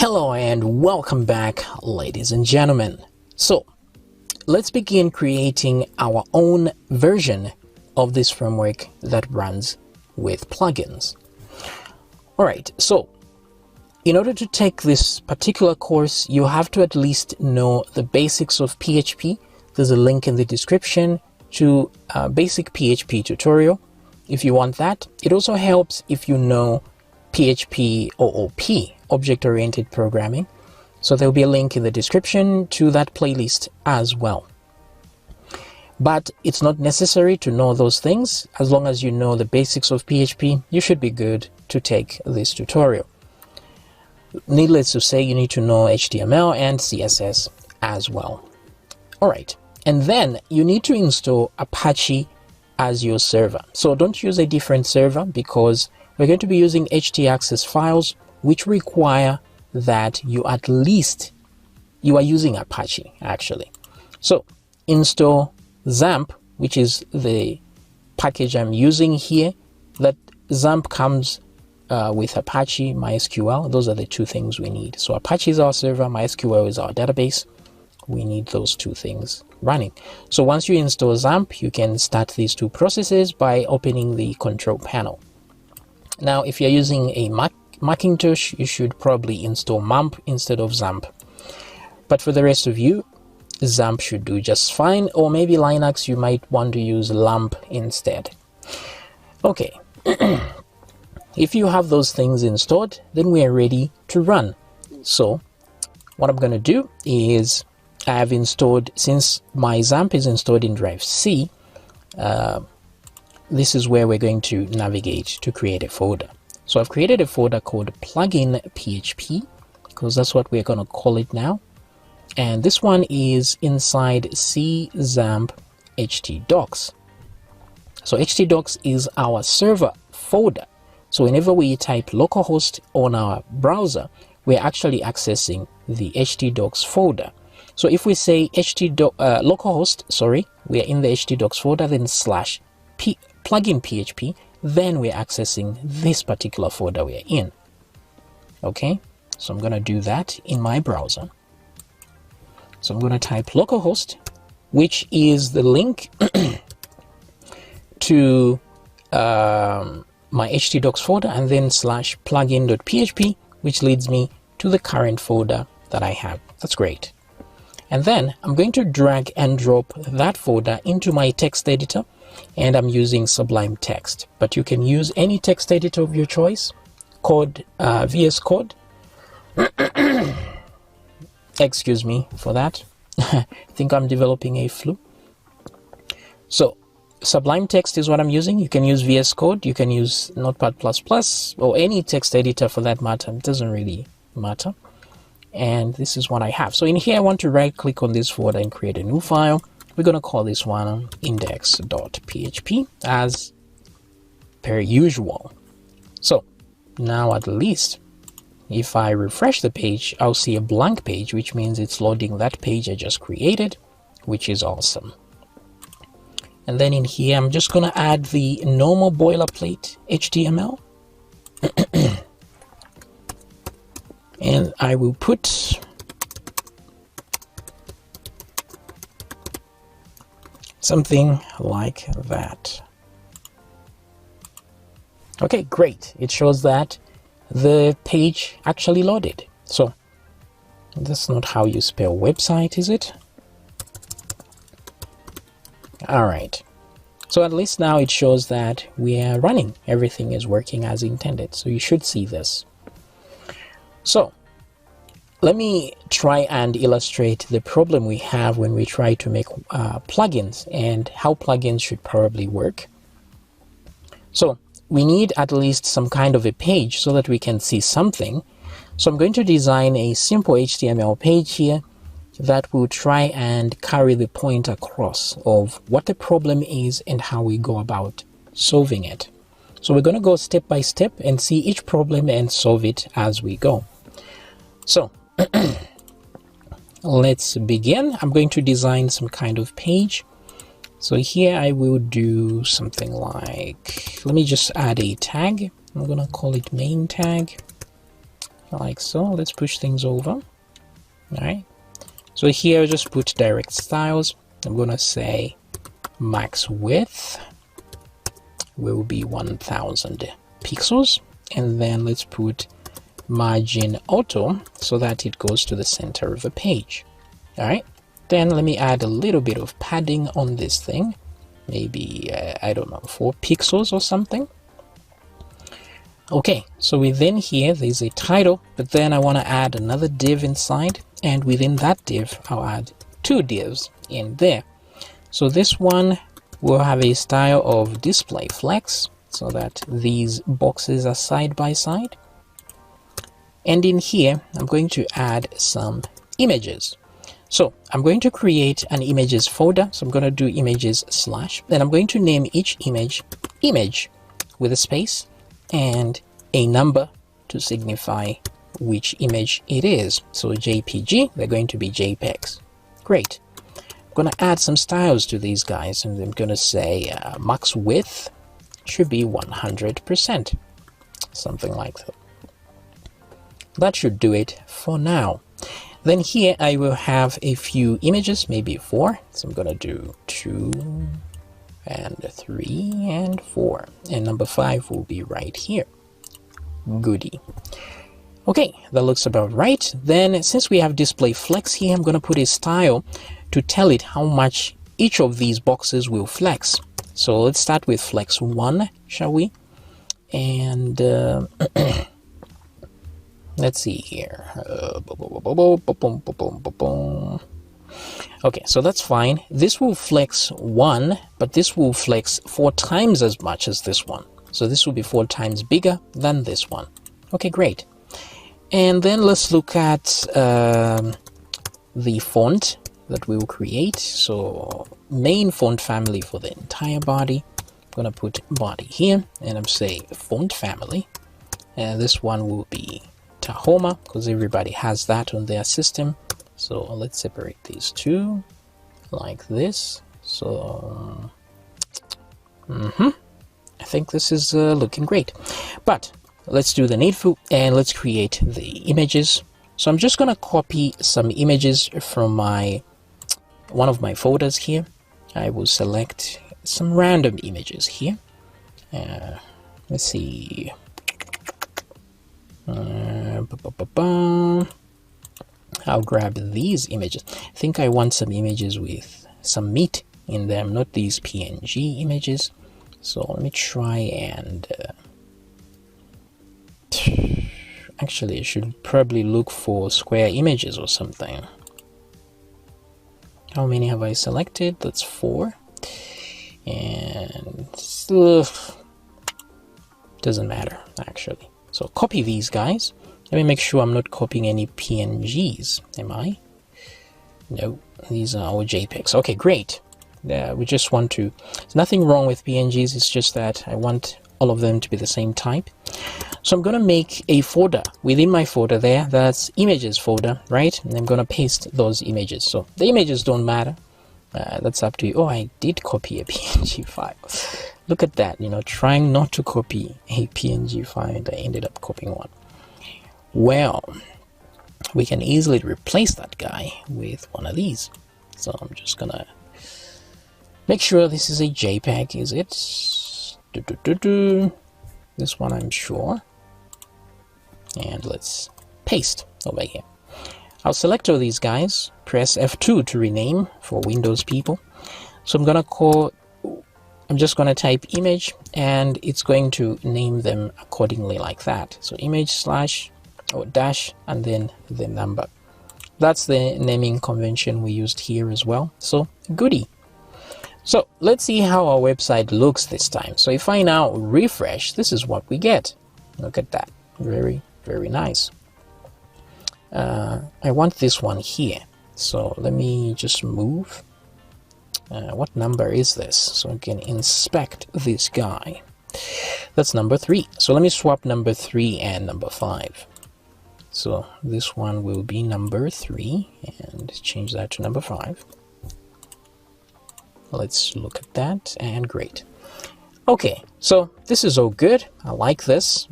Hello and welcome back, ladies and gentlemen. So let's begin creating our own version of this framework that runs with plugins. All right, so in order to take this particular course, you have to at least know the basics of PHP. There's a link in the description to a basic PHP tutorial if you want that. It also helps if you know PHP OOP, Object Oriented Programming. So there'll be a link in the description to that playlist as well. But it's not necessary to know those things. As long as you know the basics of PHP, you should be good to take this tutorial. Needless to say, you need to know HTML and CSS as well. All right, and then you need to install Apache as your server. So don't use a different server because we're going to be using htaccess files, which require that you are using Apache actually. So install XAMPP, which is the package I'm using here. That XAMPP comes with Apache, MySQL. Those are the two things we need. So Apache is our server, MySQL is our database. We need those two things running. So once you install XAMPP, you can start these two processes by opening the control panel. Now, if you're using a Macintosh, you should probably install MAMP instead of XAMPP. But for the rest of you, XAMPP should do just fine, or maybe Linux, you might want to use LAMP instead. Okay, if you have those things installed, then we are ready to run. So what I'm going to do is I have installed, since my XAMPP is installed in drive C, this is where we're going to navigate to create a folder. So I've created a folder called plugin PHP because that's what we're going to call it now. And this one is inside C XAMPP htdocs. So htdocs is our server folder. So whenever we type localhost on our browser, we're actually accessing the htdocs folder. So if we say localhost, we are in the htdocs folder, then slash plugin PHP, then we're accessing this particular folder we're in. Okay, so I'm going to do that in my browser. So I'm going to type localhost, which is the link to my htdocs folder, and then slash plugin.php, which leads me to the current folder that I have. That's great. And then I'm going to drag and drop that folder into my text editor, and I'm using Sublime Text, but you can use any text editor of your choice. VS Code. Excuse me for that. I think I'm developing a flu. So Sublime Text is what I'm using. You can use VS Code, you can use Notepad++, or any text editor for that matter. It doesn't really matter. And this is what I have. So in here, I want to right click on this folder and create a new file. We're going to call this one index.php as per usual. So now at least if I refresh the page, I'll see a blank page, which means it's loading that page I just created, which is awesome. And then in here, I'm just going to add the normal boilerplate HTML. And I will put something like that. Okay, great. It shows that the page actually loaded. So that's not how you spell website, is it? All right. So at least now it shows that we are running. Everything is working as intended. So you should see this. So let me try and illustrate the problem we have when we try to make plugins and how plugins should probably work. So we need at least some kind of a page so that we can see something. So I'm going to design a simple HTML page here that will try and carry the point across of what the problem is and how we go about solving it. So we're going to go step by step and see each problem and solve it as we go. So let's begin. I'm going to design some kind of page. So here I will do something like, let me just add a tag. I'm going to call it main tag. like so. Let's push things over. All right, so here I'll just put direct styles. I'm gonna say max width will be 1000 pixels, and then let's put margin auto so that it goes to the center of the page. All right, then let me add a little bit of padding on this thing, maybe I don't know, 4 pixels or something. Okay, so within here there's a title, but then I want to add another div inside, and within that div I'll add 2 divs in there. So this one will have a style of display flex so that these boxes are side by side, and in here I'm going to add some images. So I'm going to create an images folder. So I'm going to do images / then I'm going to name each image with a space and a number to signify which image it is. So JPG, they're going to be JPEGs. Great. I'm going to add some styles to these guys, and I'm going to say max width should be 100%, something like that. That should do it for now. Then here I will have a few images, maybe 4. So I'm going to do 2 and 3 and 4, and number 5 will be right here. Goody. Okay, that looks about right. Then since we have display flex here, I'm going to put a style to tell it how much each of these boxes will flex. So let's start with flex 1, shall we? And let's see here. Okay, so that's fine. This will flex 1, but this will flex 4 times as much as this one. So this will be 4 times bigger than this one. Okay, great. And then let's look at the font that we will create. So main font family for the entire body. I'm going to put body here, and I'm saying font family. And this one will be Tahoma, because everybody has that on their system. So let's separate these two like this. So I think this is looking great, but let's do the needful and let's create the images. So I'm just gonna copy some images from one of my folders here. I will select some random images here. Let's see. I'll grab these images. I think I want some images with some meat in them, not these PNG images. So let me try and actually I should probably look for square images or something. How many have I selected? That's 4. And doesn't matter actually. So copy these guys. Let me make sure I'm not copying any PNGs, am I? No, these are all JPEGs. Okay, great. We just want to, there's nothing wrong with PNGs, it's just that I want all of them to be the same type. So I'm going to make a folder within my folder there, that's images folder, right? And I'm going to paste those images. So the images don't matter. That's up to you. Oh, I did copy a PNG file. Look at that, you know, trying not to copy a PNG file, and I ended up copying one. Well, we can easily replace that guy with one of these. So I'm just gonna make sure this is a JPEG, is it? This one I'm sure. And let's paste over here. I'll select all these guys, press F2 to rename for Windows people. So I'm just gonna type image, and it's going to name them accordingly like that. So image / or dash and then the number. That's the naming convention we used here as well. So goody. So let's see how our website looks this time. So if I now refresh, this is what we get. Look at that. Very, very nice. I want this one here. So let me just move. What number is this? So I can inspect this guy. That's number 3. So let me swap number 3 and number 5. So this one will be number 3 and change that to number 5. Let's look at that, and great. Okay, so this is all good. I like this.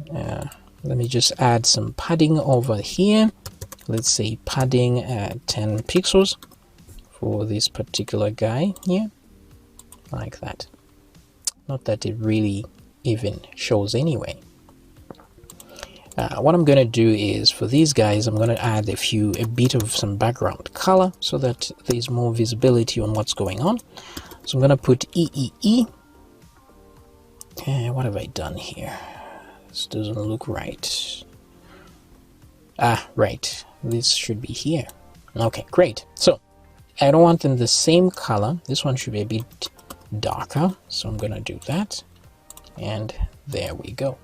let me just add some padding over here. Let's say padding at 10 pixels for this particular guy here, like that. Not that it really even shows anyway. What I'm going to do is for these guys, I'm going to add a bit of some background color so that there's more visibility on what's going on. So I'm going to put EEE. What have I done here? This doesn't look right. Right. This should be here. Okay, great. So I don't want them the same color. This one should be a bit darker. So I'm going to do that. And there we go.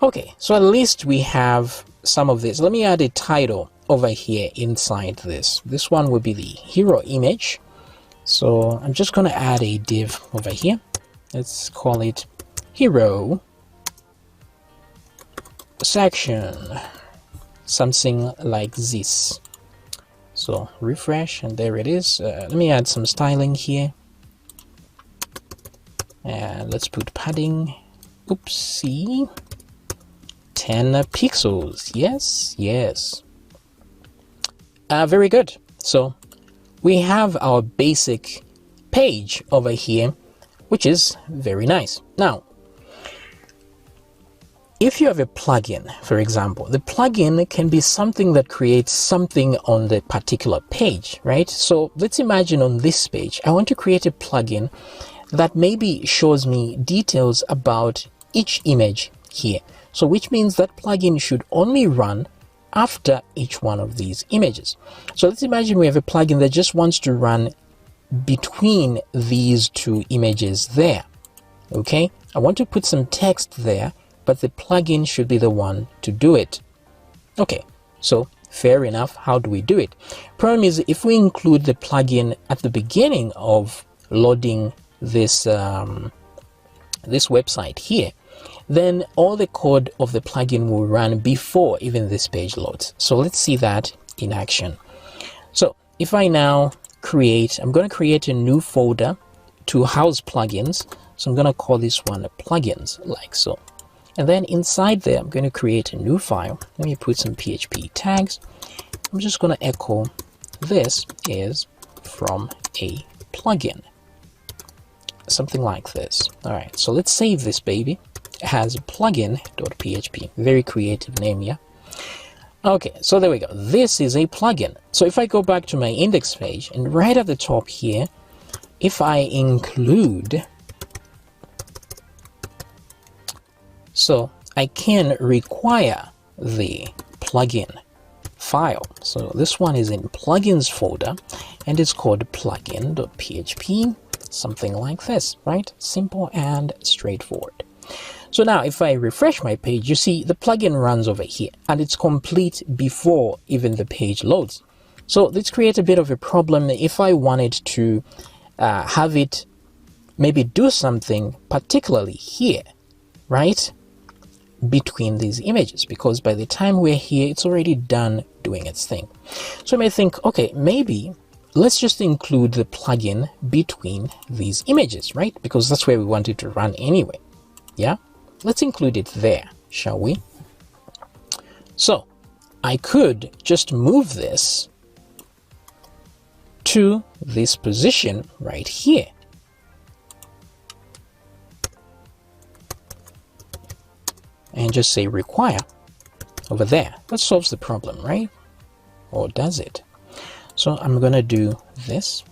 Okay, so at least we have some of this. Let me add a title over here inside this. This one will be the hero image. So I'm just going to add a div over here. Let's call it hero section, something like this. So refresh, and there it is. Let me add some styling here. And let's put padding. Oopsie. 10 pixels. Yes. Very good. So we have our basic page over here, which is very nice. Now, if you have a plugin, for example, the plugin can be something that creates something on the particular page, right? So let's imagine on this page, I want to create a plugin that maybe shows me details about each image here. So which means that plugin should only run after each one of these images. So let's imagine we have a plugin that just wants to run between these two images there. Okay, I want to put some text there, but the plugin should be the one to do it. Okay, so fair enough. How do we do it? Problem is, if we include the plugin at the beginning of loading this this website here, then all the code of the plugin will run before even this page loads. So let's see that in action. So if I now I'm going to create a new folder to house plugins. So I'm going to call this one plugins, like so. And then inside there, I'm going to create a new file. Let me put some PHP tags. I'm just going to echo this is from a plugin. Something like this. All right, so let's save this baby. It has plugin.php. Very creative name, yeah? Okay, so there we go. This is a plugin. So if I go back to my index page, and right at the top here, if I include, so I can require the plugin file. So this one is in plugins folder, and it's called plugin.php, something like this, right? Simple and straightforward. So now if I refresh my page, you see the plugin runs over here and it's complete before even the page loads. So this creates a bit of a problem if I wanted to have it maybe do something particularly here, right? Between these images, because by the time we're here, it's already done doing its thing. So I may think, okay, maybe let's just include the plugin between these images, right? Because that's where we want it to run anyway. Yeah, let's include it there, shall we? So I could just move this to this position right here. And just say require over there. That solves the problem, right? Or does it? So I'm gonna do this,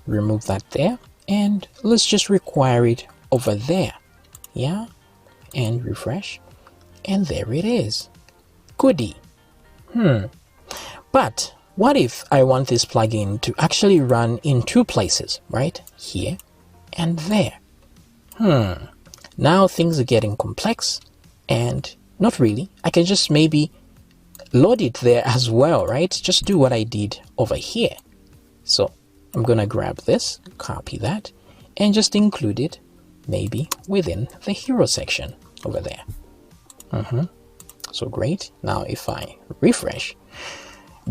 remove that there, and let's just require it over there. Yeah, and refresh, and there it is. Goodie. But what if I want this plugin to actually run in two places, right? Here and there. Now things are getting complex, and not really. I can just maybe load it there as well, right? Just do what I did over here. So I'm gonna grab this, copy that, and just include it maybe within the hero section over there. So great. Now if I refresh,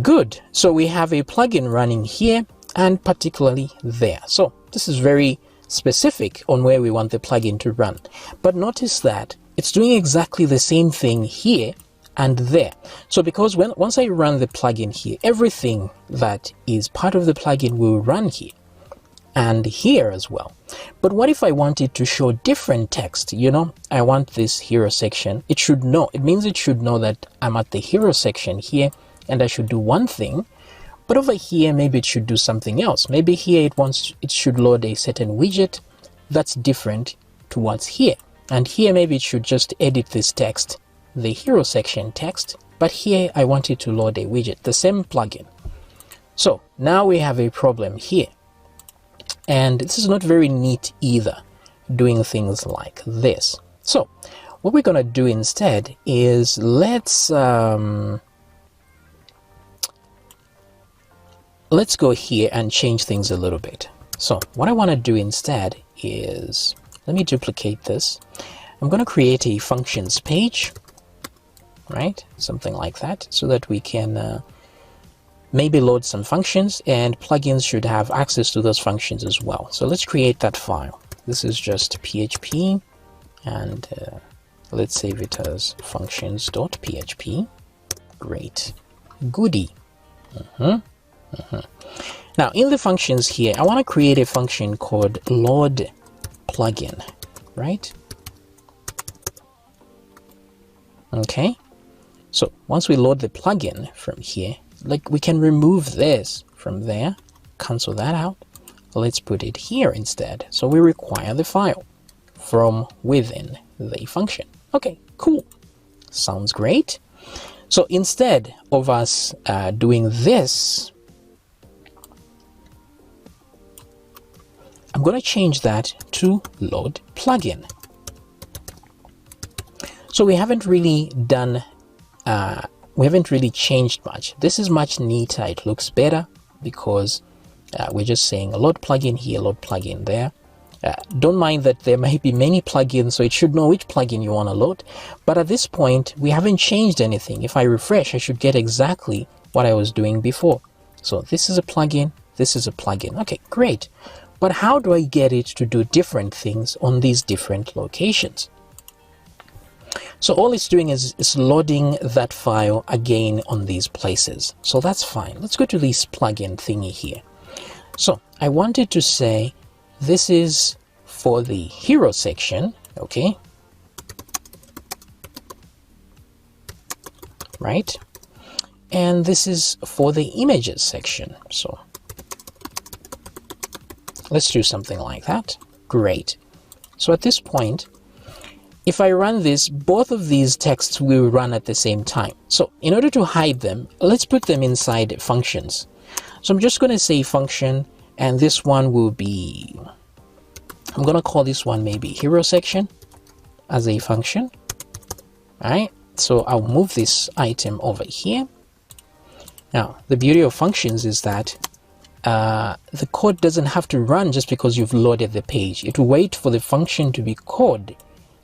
good. So we have a plugin running here and particularly there. So this is very specific on where we want the plugin to run. But notice that it's doing exactly the same thing here and there. So because once I run the plugin here, everything that is part of the plugin will run here and here as well. But what if I wanted to show different text? You know, I want this hero section. It should know, it means it should know that I'm at the hero section here and I should do one thing. But over here, maybe it should do something else. Maybe here it should load a certain widget that's different to what's here. And here maybe it should just edit this text, the hero section text. But here I want it to load a widget, the same plugin. So now we have a problem here. And this is not very neat either, doing things like this. So what we're going to do instead is let's go here and change things a little bit. So what I want to do instead is, let me duplicate this. I'm going to create a functions page, right? Something like that, so that we can maybe load some functions, and plugins should have access to those functions as well. So let's create that file. This is just PHP, and let's save it as functions.php. Great. Goody. Now in the functions here, I want to create a function called load plugin, right? Okay, so once we load the plugin from here, like, we can remove this from there, cancel that out. Let's put it here instead. So we require the file from within the function. Okay, cool. Sounds great. So instead of us doing this, I'm going to change that to load plugin. So we haven't really done, we haven't really changed much. This is much neater. It looks better because we're just saying load plugin here, load plugin there. Don't mind that there might be many plugins, so it should know which plugin you want to load. But at this point, we haven't changed anything. If I refresh, I should get exactly what I was doing before. So this is a plugin, this is a plugin. Okay, great. But how do I get it to do different things on these different locations? So all it's doing is loading that file again on these places. So that's fine. Let's go to this plugin thingy here. So I wanted to say this is for the hero section, okay? Right? And this is for the images section. So let's do something like that. Great. So at this point, if I run this, both of these texts will run at the same time. So in order to hide them, let's put them inside functions. So I'm just going to say function, and this one will be, I'm going to call this one maybe hero section as a function. All right. So I'll move this item over here. Now, the beauty of functions is that the code doesn't have to run just because you've loaded the page. It will wait for the function to be called.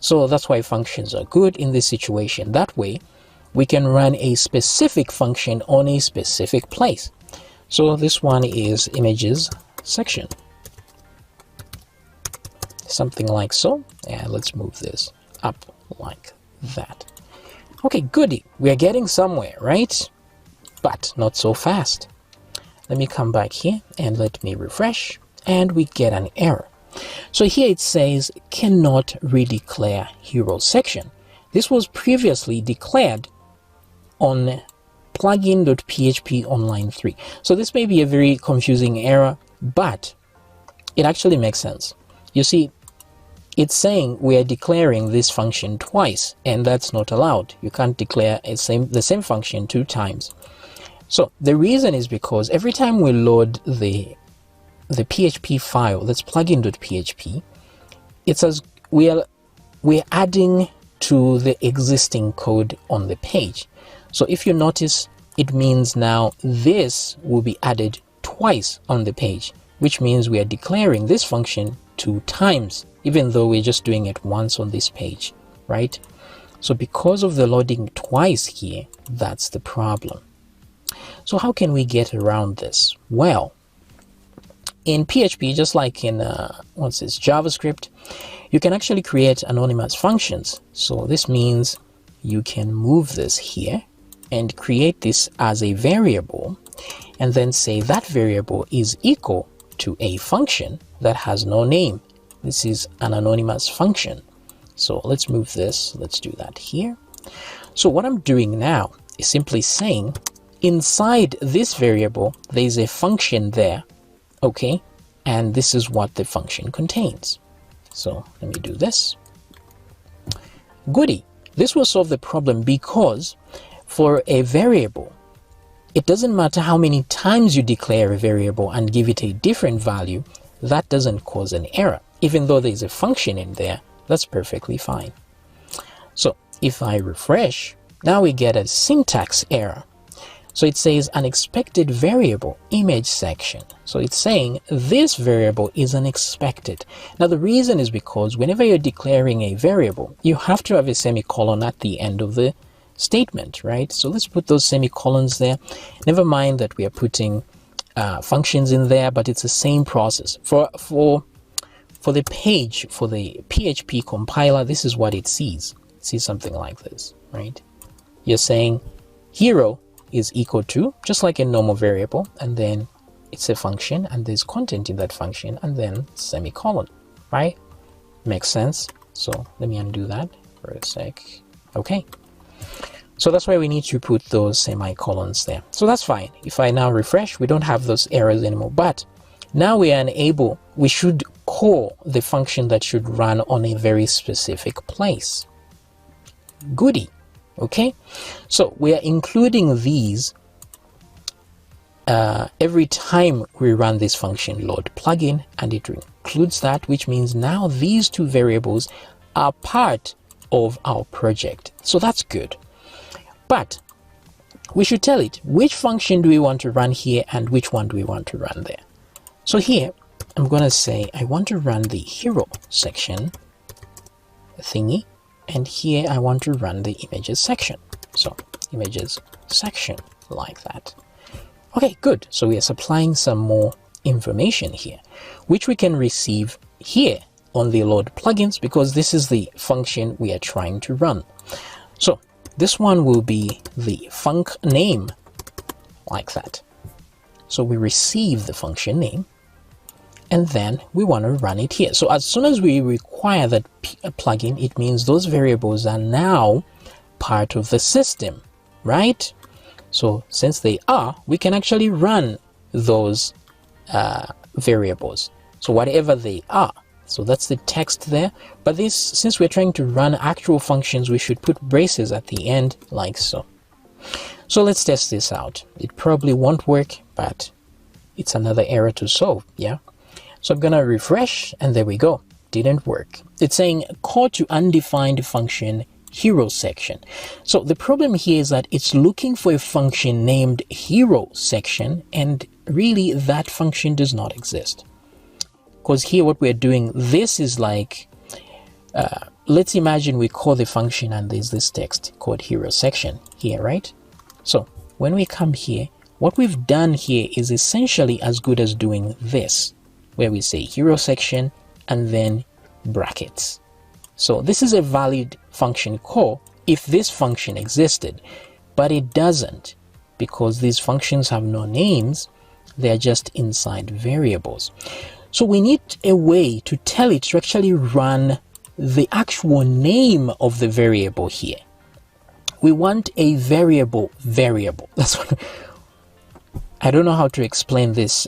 So that's why functions are good in this situation. That way, we can run a specific function on a specific place. So this one is images section. Something like so. And let's move this up like that. Okay, goody. We are getting somewhere, right? But not so fast. Let me come back here and let me refresh, and we get an error. So here it says cannot redeclare hero section. This was previously declared on plugin.php online 3. So this may be a very confusing error, but it actually makes sense. You see, it's saying we are declaring this function twice, and that's not allowed. You can't declare the same function 2 times. So the reason is because every time we load the PHP file, that's plugin.php, it says we're adding to the existing code on the page. So if you notice, it means now this will be added twice on the page, which means we are declaring this function 2 times, even though we're just doing it once on this page, right? So because of the loading twice here, that's the problem. So how can we get around this? Well, in PHP, just like in what's this, JavaScript, you can actually create anonymous functions. So this means you can move this here and create this as a variable, and then say that variable is equal to a function that has no name. This is an anonymous function. So let's move this. Let's do that here. So what I'm doing now is simply saying inside this variable, there's a function there. Okay. And this is what the function contains. So let me do this. Goody. This will solve the problem, because for a variable, it doesn't matter how many times you declare a variable and give it a different value, that doesn't cause an error. Even though there's a function in there, that's perfectly fine. So if I refresh, now we get a syntax error. So it says unexpected variable image section. So it's saying this variable is unexpected. Now the reason is because whenever you're declaring a variable, you have to have a semicolon at the end of the statement, right? So let's put those semicolons there. Never mind that we are putting functions in there, but it's the same process. For the page, for the PHP compiler, this is what it sees. It sees something like this, right? You're saying hero is equal to, just like a normal variable, and then it's a function, and there's content in that function, and then semicolon, right? Makes sense. So let me undo that for a sec. Okay. So that's why we need to put those semicolons there. So that's fine. If I now refresh, we don't have those errors anymore, but now we are we should call the function that should run on a very specific place. Goody. Okay, so we are including these every time we run this function load plugin, and it includes that, which means now these two variables are part of our project. So that's good. But we should tell it which function do we want to run here and which one do we want to run there. So here I'm going to say I want to run the hero section thingy, and here I want to run the images section. So images section, like that. Okay, good. So we are supplying some more information here, which we can receive here on the load plugins, because this is the function we are trying to run. So this one will be the func name, like that. So we receive the function name, and then we want to run it here. So as soon as we require that plugin, it means those variables are now part of the system, right? So since they are, we can actually run those variables. So whatever they are. So that's the text there. But this, since we're trying to run actual functions, we should put braces at the end, like so. So let's test this out. It probably won't work, but it's another error to solve, yeah? So I'm gonna refresh, and there we go. Didn't work. It's saying call to undefined function hero section. So the problem here is that it's looking for a function named hero section, and really that function does not exist. Because here what we're doing, this is like, let's imagine we call the function and there's this text called hero section here, right? So when we come here, what we've done here is essentially as good as doing this, where we say hero section and then brackets. So this is a valid function call if this function existed, but it doesn't, because these functions have no names. They're just inside variables. So we need a way to tell it to actually run the actual name of the variable here. We want a variable. That's what I don't know how to explain this.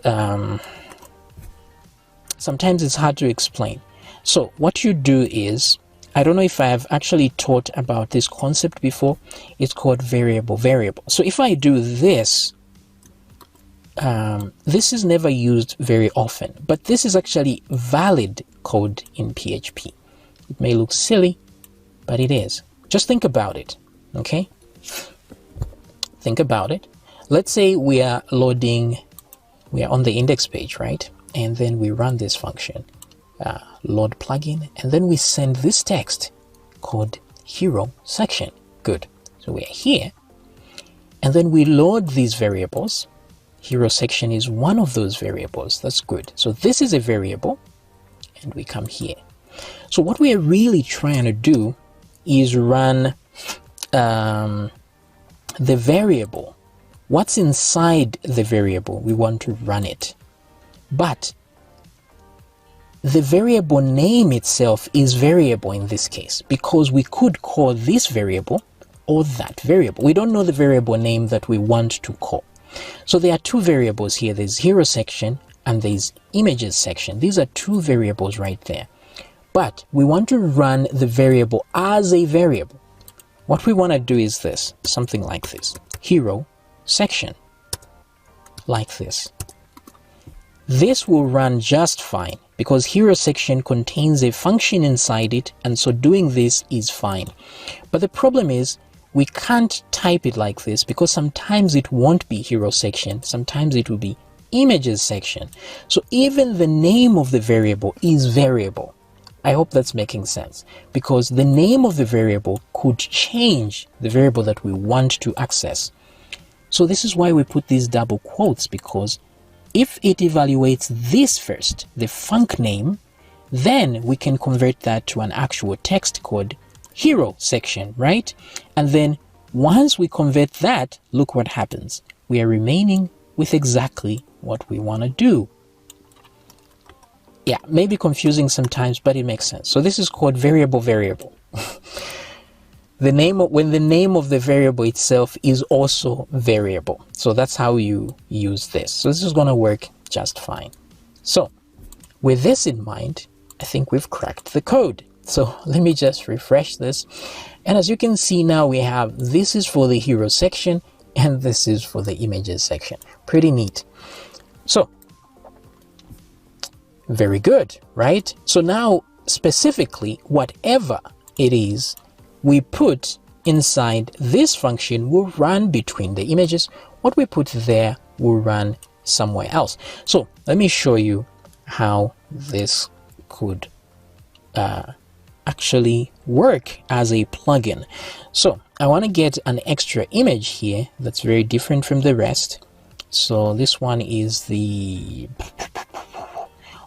Sometimes it's hard to explain. So what you do is, I don't know if I have actually taught about this concept before. It's called variable. So if I do this, this is never used very often, but this is actually valid code in PHP. It may look silly, but it is. Just think about it, okay? Think about it. Let's say we are on the index page, right? And then we run this function, load plugin, and then we send this text called hero section. Good. So we are here, and then we load these variables, hero section is one of those variables. That's good. So this is a variable, and we come here. So what we are really trying to do is run the variable. What's inside the variable, we want to run it. But the variable name itself is variable in this case, because we could call this variable or that variable. We don't know the variable name that we want to call. So there are two variables here. There's hero section and there's images section. These are two variables right there. But we want to run the variable as a variable. What we want to do is this, something like this. Hero section, like this. This will run just fine because hero section contains a function inside it, and so doing this is fine. But the problem is we can't type it like this because sometimes it won't be hero section, sometimes it will be images section. So even the name of the variable is variable. I hope that's making sense, because the name of the variable could change the variable that we want to access. So this is why we put these double quotes, because if it evaluates this first, the func name, then we can convert that to an actual text called hero section, right? And then once we convert that, look what happens. We are remaining with exactly what we want to do. Yeah, maybe confusing sometimes, but it makes sense. So this is called variable. When the name of the variable itself is also variable. So that's how you use this. So this is going to work just fine. So with this in mind, I think we've cracked the code. So let me just refresh this. And as you can see now, we have this is for the hero section and this is for the images section. Pretty neat. So very good, right? So now specifically, whatever it is we put inside this function will run between the images. What we put there will run somewhere else. So let me show you how this could actually work as a plugin. So I want to get an extra image here that's very different from the rest. So this one is the...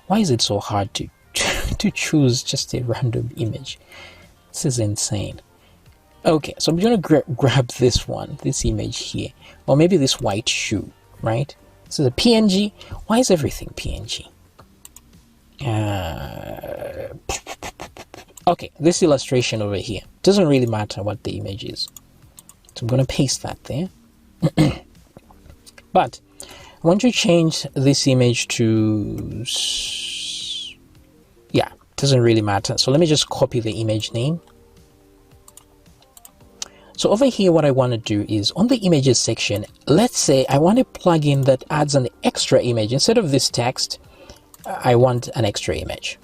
Why is it so hard to choose just a random image? This is insane. Okay, so I'm going to grab this one, this image here, or maybe this white shoe, right? This is a PNG. Why is everything PNG? Okay, this illustration over here. Doesn't really matter what the image is. So I'm going to paste that there. But I want to change this image to... Yeah, doesn't really matter. So let me just copy the image name. So over here, what I want to do is on the images section, let's say I want a plugin that adds an extra image. Instead of this text, I want an extra image.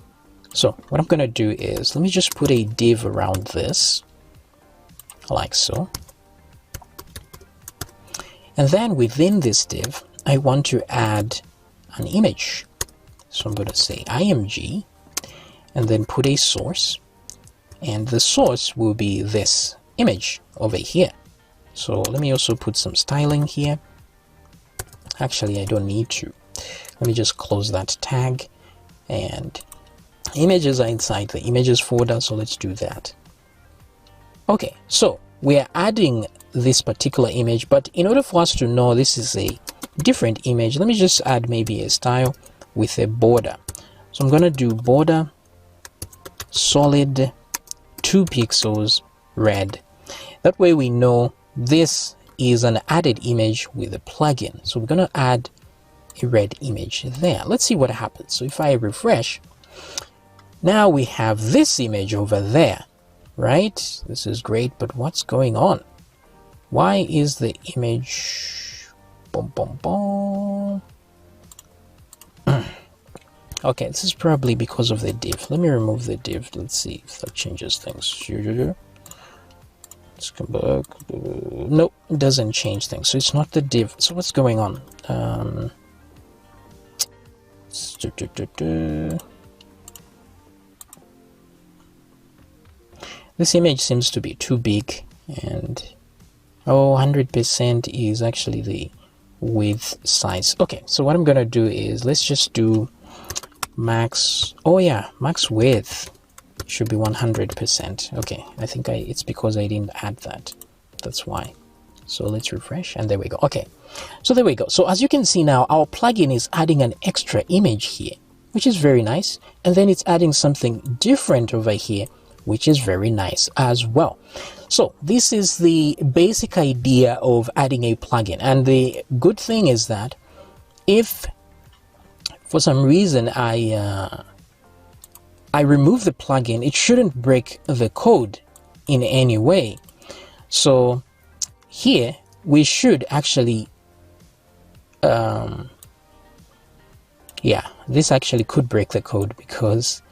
So what I'm going to do is, let me just put a div around this, like so. And then within this div, I want to add an image. So I'm going to say img, and then put a source. And the source will be this image over here. So let me also put some styling here. Actually, I don't need to. Let me just close that tag, and images are inside the images folder, so let's do that. Okay, so we are adding this particular image, but in order for us to know this is a different image, let me just add maybe a style with a border. So I'm going to do border solid 2 pixels red. That way we know this is an added image with a plugin. So we're going to add a red image there. Let's see what happens. So if I refresh, now we have this image over there, right? This is great, but what's going on? Why is the image... Boom, boom, boom. Okay, this is probably because of the div. Let me remove the div. Let's see if that changes things. Let's come back. Nope, it doesn't change things. So it's not the div. So what's going on? This image seems to be too big, and 100% is actually the width size. Okay, so what I'm gonna do is let's just do max. Oh yeah, max width should be 100%. Okay, I think it's because I didn't add that. That's why. So let's refresh, and there we go. Okay, so there we go. So as you can see now, our plugin is adding an extra image here, which is very nice, and then it's adding something different over here, which is very nice as well. So this is the basic idea of adding a plugin, and the good thing is that if for some reason I remove the plugin, it shouldn't break the code in any way. So here we should actually yeah, this actually could break the code, because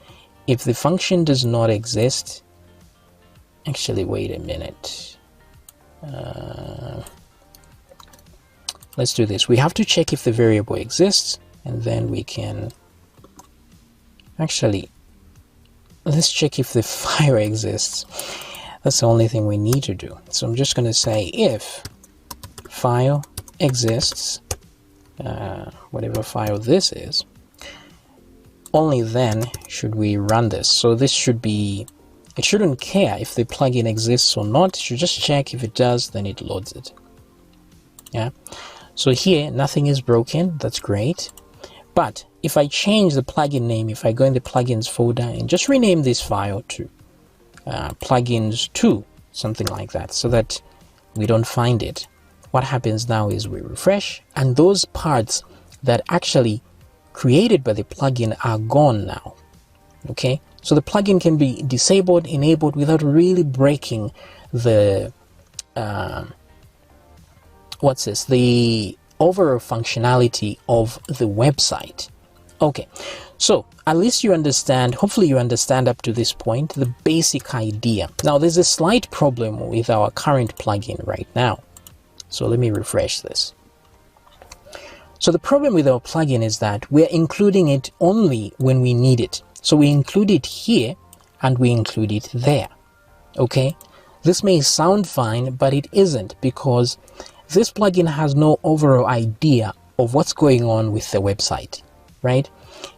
if the function does not exist, actually wait a minute, let's do this. We have to check if the variable exists, and then we can actually, let's check if the file exists. That's the only thing we need to do. So I'm just going to say if file exists, whatever file this is, only then should we run this. So this should be, it shouldn't care if the plugin exists or not. It should just check. If it does, then it loads it. Yeah. So here nothing is broken. That's great. But if I change the plugin name, if I go in the plugins folder and just rename this file to plugins 2, something like that, so that we don't find it, what happens now is we refresh, and those parts that actually created by the plugin are gone now. Okay, so the plugin can be disabled, enabled without really breaking the what's this, the overall functionality of the website. Okay, so at least you understand, hopefully you understand up to this point, the basic idea. Now there's a slight problem with our current plugin right now. So let me refresh this. So the problem with our plugin is that we're including it only when we need it. So we include it here and we include it there. Okay, this may sound fine, but it isn't, because this plugin has no overall idea of what's going on with the website, right?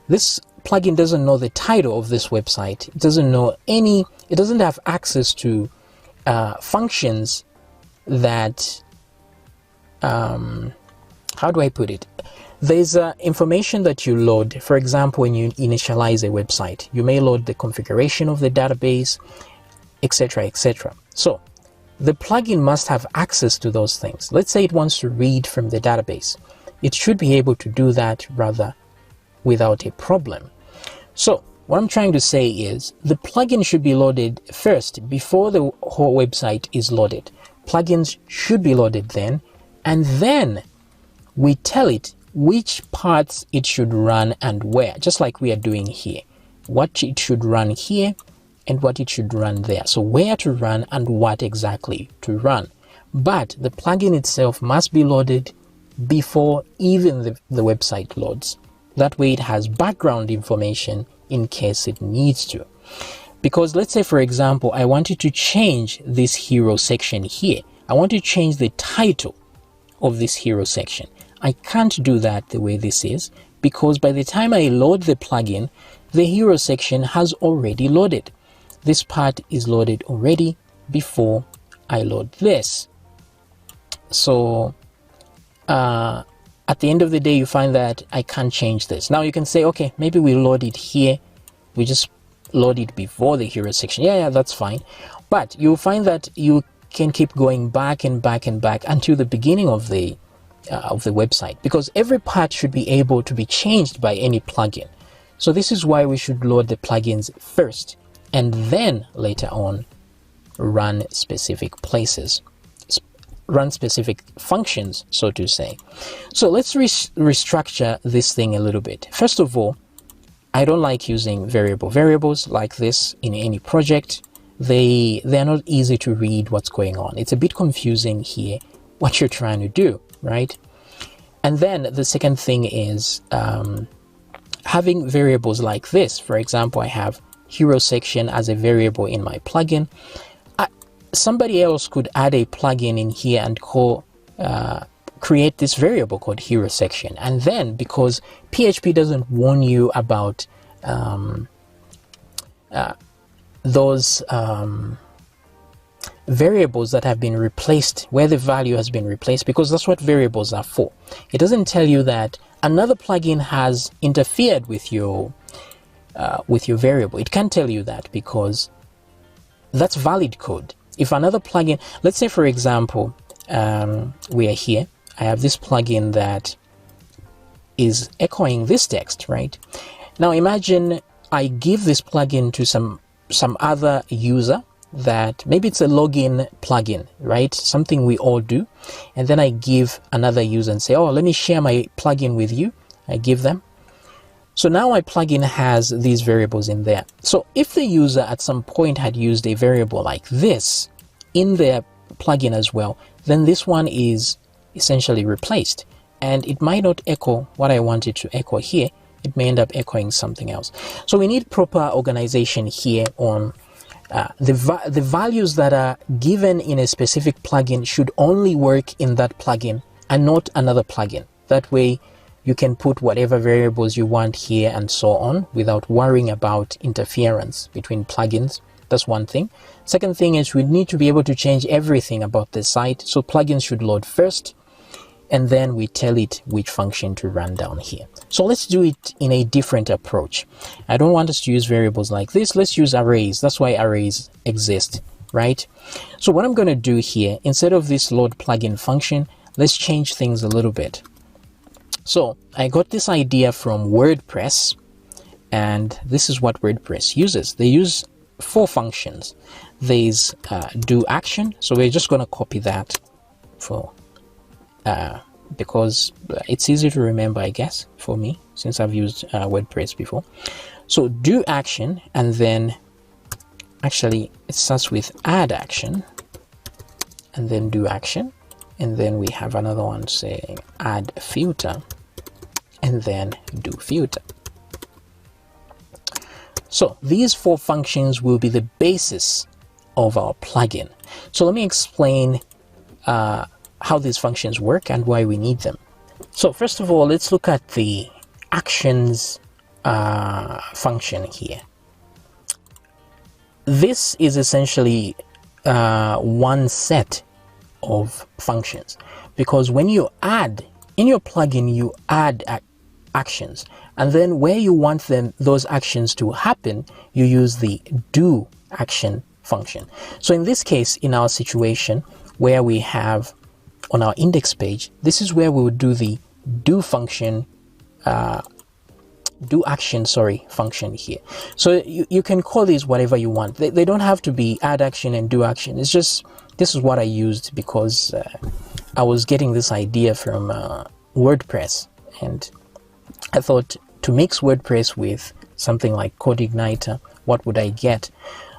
This plugin doesn't know the title of this website. It doesn't know any, it doesn't have access to functions that, how do I put it? There's information that you load. For example, when you initialize a website, you may load the configuration of the database, etc., etc. So the plugin must have access to those things. Let's say it wants to read from the database. It should be able to do that rather without a problem. So what I'm trying to say is the plugin should be loaded first before the whole website is loaded. Plugins should be loaded then, and then we tell it which parts it should run and where, just like we are doing here. What it should run here and what it should run there. So where to run and what exactly to run. But the plugin itself must be loaded before even the website loads. That way it has background information in case it needs to. Because let's say, for example, I wanted to change this hero section here. I want to change the title of this hero section. I can't do that the way this is, because by the time I load the plugin, the hero section has already loaded. This part is loaded already before I load this. So at the end of the day, you find that I can't change this. Now you can say, okay, maybe we load it here. We just load it before the hero section. Yeah, that's fine. But you'll find that you can keep going back and back and back until the beginning of the website, because every part should be able to be changed by any plugin. So this is why we should load the plugins first, and then later on run specific places, run specific functions, so to say. So let's restructure this thing a little bit. First of all, I don't like using variables like this in any project. They're not easy to read what's going on. It's a bit confusing here what you're trying to do, right? And then the second thing is having variables like this. For example, I have hero section as a variable in my plugin. Somebody else could add a plugin in here and call create this variable called hero section. And then, because PHP doesn't warn you about those variables that have been replaced, where the value has been replaced, because that's what variables are for. It doesn't tell you that another plugin has interfered with your variable. It can't tell you that because that's valid code. If another plugin, let's say for example, we are here, I have this plugin that is echoing this text, right? Now imagine I give this plugin to some other user, that maybe it's a login plugin, right? Something we all do. And then I give another user and say, oh, let me share my plugin with you. I give them. So now my plugin has these variables in there. So if the user at some point had used a variable like this in their plugin as well, then this one is essentially replaced. And it might not echo what I wanted to echo here. It may end up echoing something else. So we need proper organization here on the values that are given in a specific plugin should only work in that plugin and not another plugin. That way you can put whatever variables you want here and so on without worrying about interference between plugins. That's one thing. Second thing is we need to be able to change everything about the site. So plugins should load first, and then we tell it which function to run down here. So let's do it in a different approach. I don't want us to use variables like this. Let's use arrays. That's why arrays exist, right? So what I'm going to do here, instead of this load plugin function, let's change things a little bit. So I got this idea from WordPress, and this is what WordPress uses. They use 4 functions. There's do action. So we're just going to copy that for because it's easy to remember, I guess, for me, since I've used WordPress before. So do action, and then actually it starts with add action, and then do action, and then we have another one saying add filter, and then do filter. So these 4 functions will be the basis of our plugin. So let me explain how these functions work and why we need them. So first of all, let's look at the actions function here. This is essentially one set of functions, because when you add in your plugin, you add actions, and then where you want those actions to happen, you use the do action function. So in this case, in our situation where we have on our index page, this is where we would do the do function, do action, function here. So you can call these whatever you want. They don't have to be add action and do action. It's just, this is what I used because I was getting this idea from WordPress, and I thought to mix WordPress with something like codeigniter, what would I get?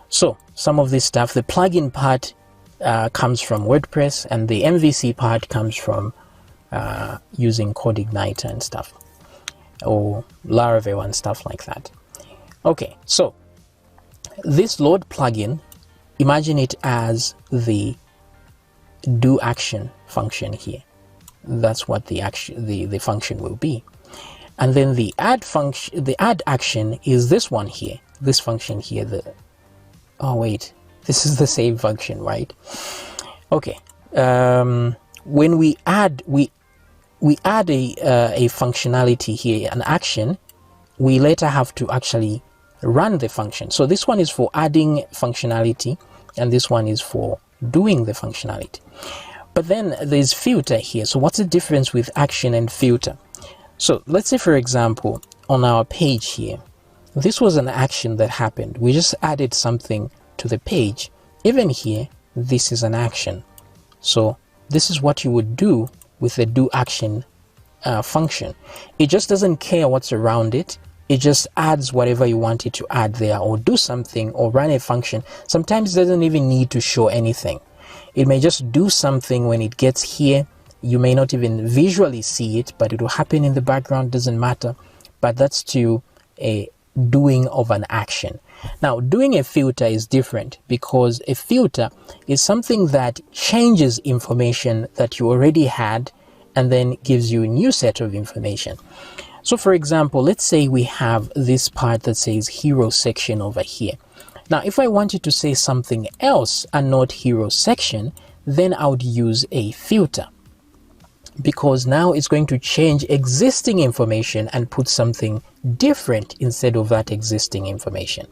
So some of this stuff, the plugin part comes from WordPress, and the MVC part comes from using codeigniter and stuff, or Laravel and stuff like that. Okay, so this load plugin, imagine it as the do action function here. That's what the function will be. And then the add function, the add action is this one here, this function here. Oh wait, this is the same function, right? Okay. When we add a functionality here, an action, we later have to actually run the function. So this one is for adding functionality, and this one is for doing the functionality. But then there's filter here. So what's the difference with action and filter? So let's say, for example, on our page here, this was an action that happened. We just added something to the page. Even here, this is an action. So this is what you would do with the do action function. It just doesn't care what's around it. It just adds whatever you want it to add there, or do something, or run a function. Sometimes it doesn't even need to show anything. It may just do something when it gets here. You may not even visually see it, but it will happen in the background, doesn't matter. But that's to a doing of an action. Now, doing a filter is different, because a filter is something that changes information that you already had and then gives you a new set of information. So for example, let's say we have this part that says hero section over here. Now, if I wanted to say something else and not hero section, then I would use a filter, because now it's going to change existing information and put something different instead of that existing information.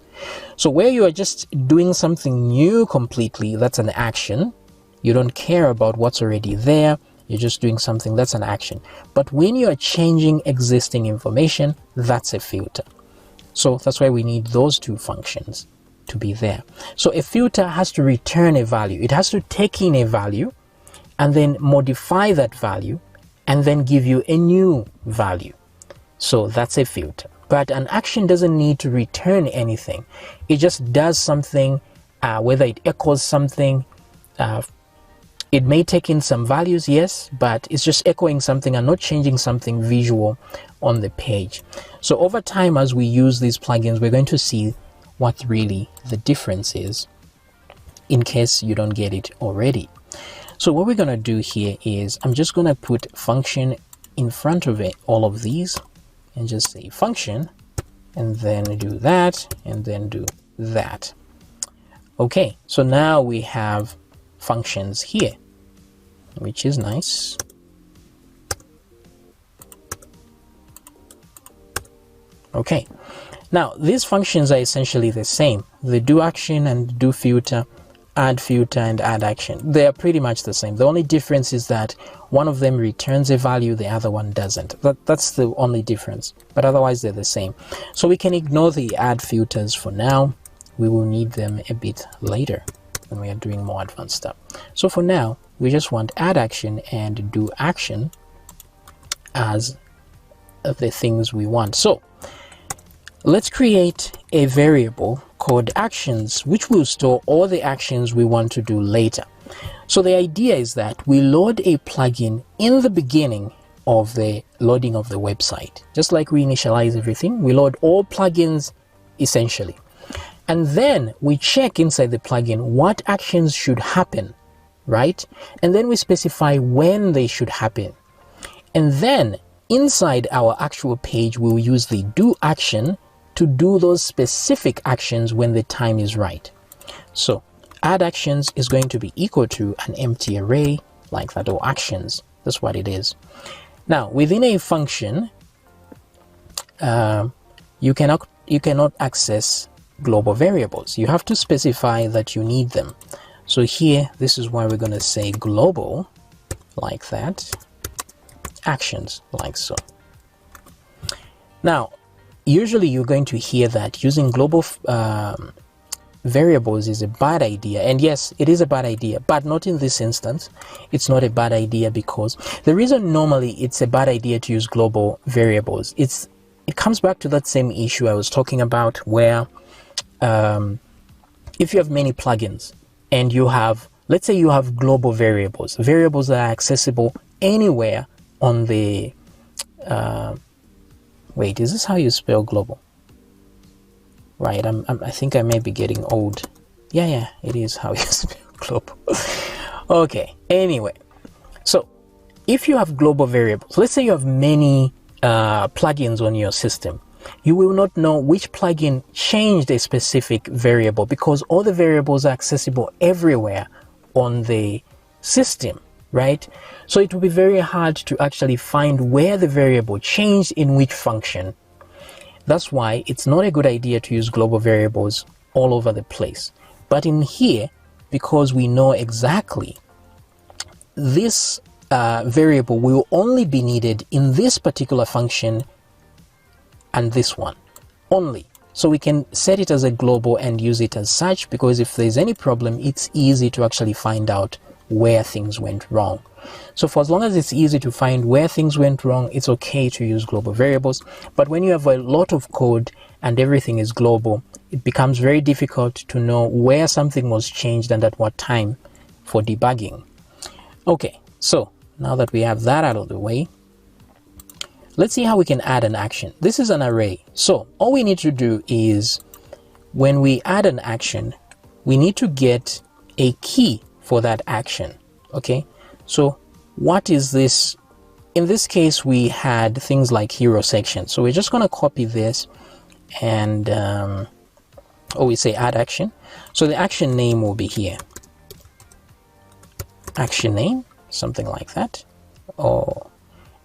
So where you are just doing something new completely, that's an action. You don't care about what's already there. You're just doing something, that's an action. But when you are changing existing information, that's a filter. So that's why we need those two functions to be there. So a filter has to return a value. It has to take in a value and then modify that value and then give you a new value. So that's a filter. But an action doesn't need to return anything. It just does something, whether it echoes something. It may take in some values, yes, but it's just echoing something and not changing something visual on the page. So over time, as we use these plugins, we're going to see what really the difference is, in case you don't get it already. So what we're going to do here is I'm just going to put function in front of it, all of these, and just say function, and then do that, and then do that. Okay, so now we have functions here, which is nice. Okay, now these functions are essentially the same. The do action and do filter, add filter and add action. They are pretty much the same. The only difference is that one of them returns a value, the other one doesn't. That's the only difference, but otherwise they're the same. So we can ignore the add filters for now. We will need them a bit later when we are doing more advanced stuff. So for now, we just want add action and do action as the things we want. So let's create a variable called actions, which will store all the actions we want to do later. So the idea is that we load a plugin in the beginning of the loading of the website. Just like we initialize everything, we load all plugins essentially. And then we check inside the plugin what actions should happen, right? And then we specify when they should happen. And then inside our actual page, we'll use the do action to do those specific actions when the time is right. So add actions is going to be equal to an empty array like that, or actions. That's what it is. Now within a function, you cannot access global variables. You have to specify that you need them. So here, this is why we're going to say global like that, actions like so. Now usually you're going to hear that using global variables is a bad idea, and yes, it is a bad idea, but not in this instance. It's not a bad idea because the reason normally it's a bad idea to use global variables, it comes back to that same issue I was talking about, where if you have many plugins and you have, let's say you have global variables that are accessible anywhere on the wait, is this how you spell global? Right, I think I may be getting old. Yeah, it is how you spell global. Okay, anyway, so if you have global variables, let's say you have many plugins on your system, you will not know which plugin changed a specific variable because all the variables are accessible everywhere on the system, right? So it will be very hard to actually find where the variable changed in which function. That's why it's not a good idea to use global variables all over the place. But in here, because we know exactly this variable will only be needed in this particular function and this one only. So we can set it as a global and use it as such, because if there's any problem, it's easy to actually find out where things went wrong. So for as long as it's easy to find where things went wrong, it's okay to use global variables. But when you have a lot of code and everything is global, it becomes very difficult to know where something was changed and at what time for debugging. Okay, so now that we have that out of the way, let's see how we can add an action. This is an array. So all we need to do is, when we add an action, we need to get a key for that action. Okay, so what is this in this case, we had things like hero section. So we're just going to copy this and, we say add action. So the action name will be here. Action name, something like that.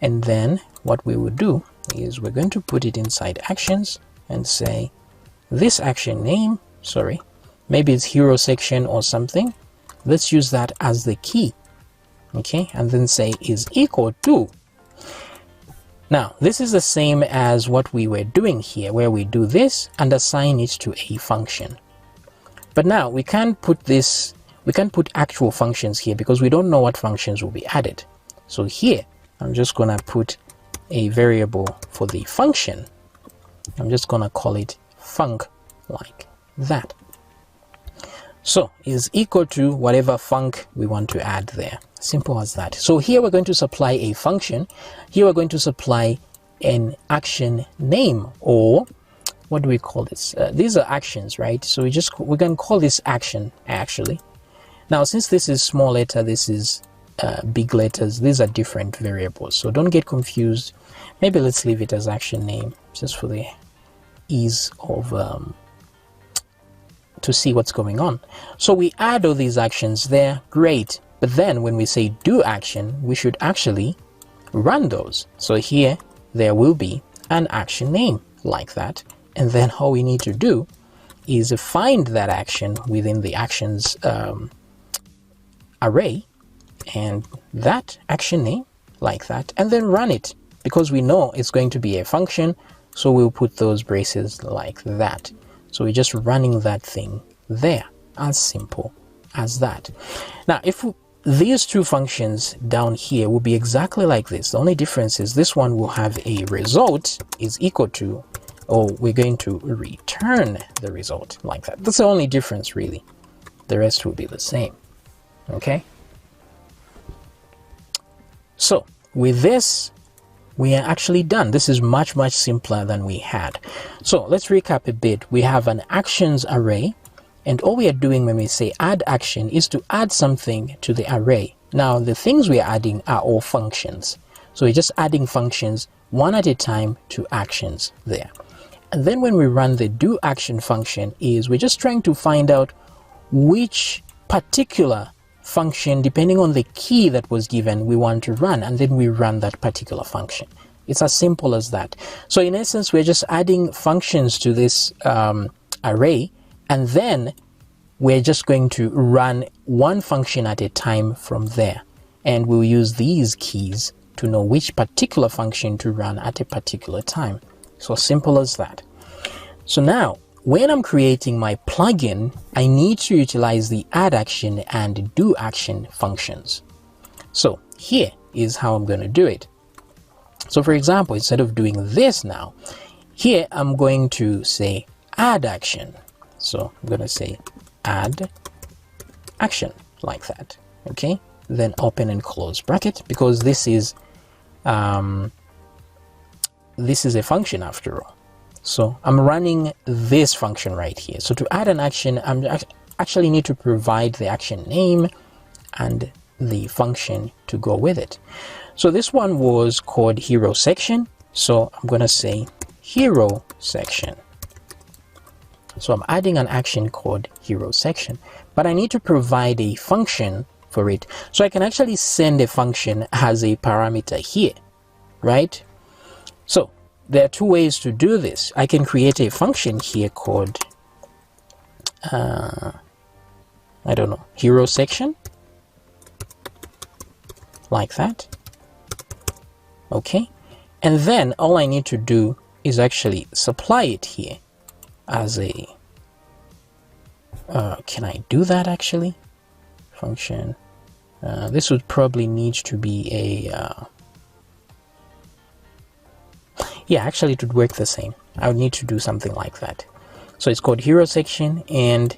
And then what we would do is we're going to put it inside actions and say this action name, sorry, maybe it's hero section or something. Let's use that as the key. Okay, and then say is equal to. Now, this is the same as what we were doing here, where we do this and assign it to a function. But now we can't put actual functions here because we don't know what functions will be added. So here, I'm just going to put a variable for the function. I'm just going to call it func, like that. So is equal to whatever func we want to add there. Simple as that. So here we're going to supply a function. Here we're going to supply an action name, or what do we call this? These are actions, right? So we're going to call this action actually. Now, since this is small letter, this is big letters, these are different variables. So don't get confused. Maybe let's leave it as action name just for the ease of to see what's going on. So we add all these actions there, great. But then when we say do action, we should actually run those. So here there will be an action name like that. And then all we need to do is find that action within the actions array, and that action name like that, and then run it, because we know it's going to be a function. So we'll put those braces like that. So we're just running that thing there, as simple as that. Now, if these two functions down here will be exactly like this, the only difference is this one will have a result is equal to, or we're going to return the result like that. That's the only difference really. The rest will be the same. Okay. So with this, we are actually done. This is much simpler than we had. So let's recap a bit. We have an actions array, and all we are doing when we say add action is to add something to the array. Now the things we are adding are all functions. So we're just adding functions one at a time to actions there. And then when we run the do action function, we're just trying to find out which particular function, depending on the key that was given, we want to run, and then we run that particular function. It's as simple as that. So in essence, we're just adding functions to this array, and then we're just going to run one function at a time from there, and we'll use these keys to know which particular function to run at a particular time. So simple as that. So now when I'm creating my plugin, I need to utilize the add action and do action functions. So here is how I'm going to do it. So for example, instead of doing this now, here I'm going to say add action. So I'm going to say add action like that. Okay. Then open and close bracket, because this is a function after all. So I'm running this function right here. So to add an action, I actually need to provide the action name and the function to go with it. So this one was called hero section. So I'm going to say hero section. So I'm adding an action called hero section, but I need to provide a function for it. So I can actually send a function as a parameter here, right? So there are two ways to do this. I can create a function here called, I don't know, hero section, like that. Okay. And then all I need to do is actually supply it here as a, can I do that actually? Function. This would probably need to be a, yeah, actually it would work the same. I would need to do something like that. So it's called hero section, and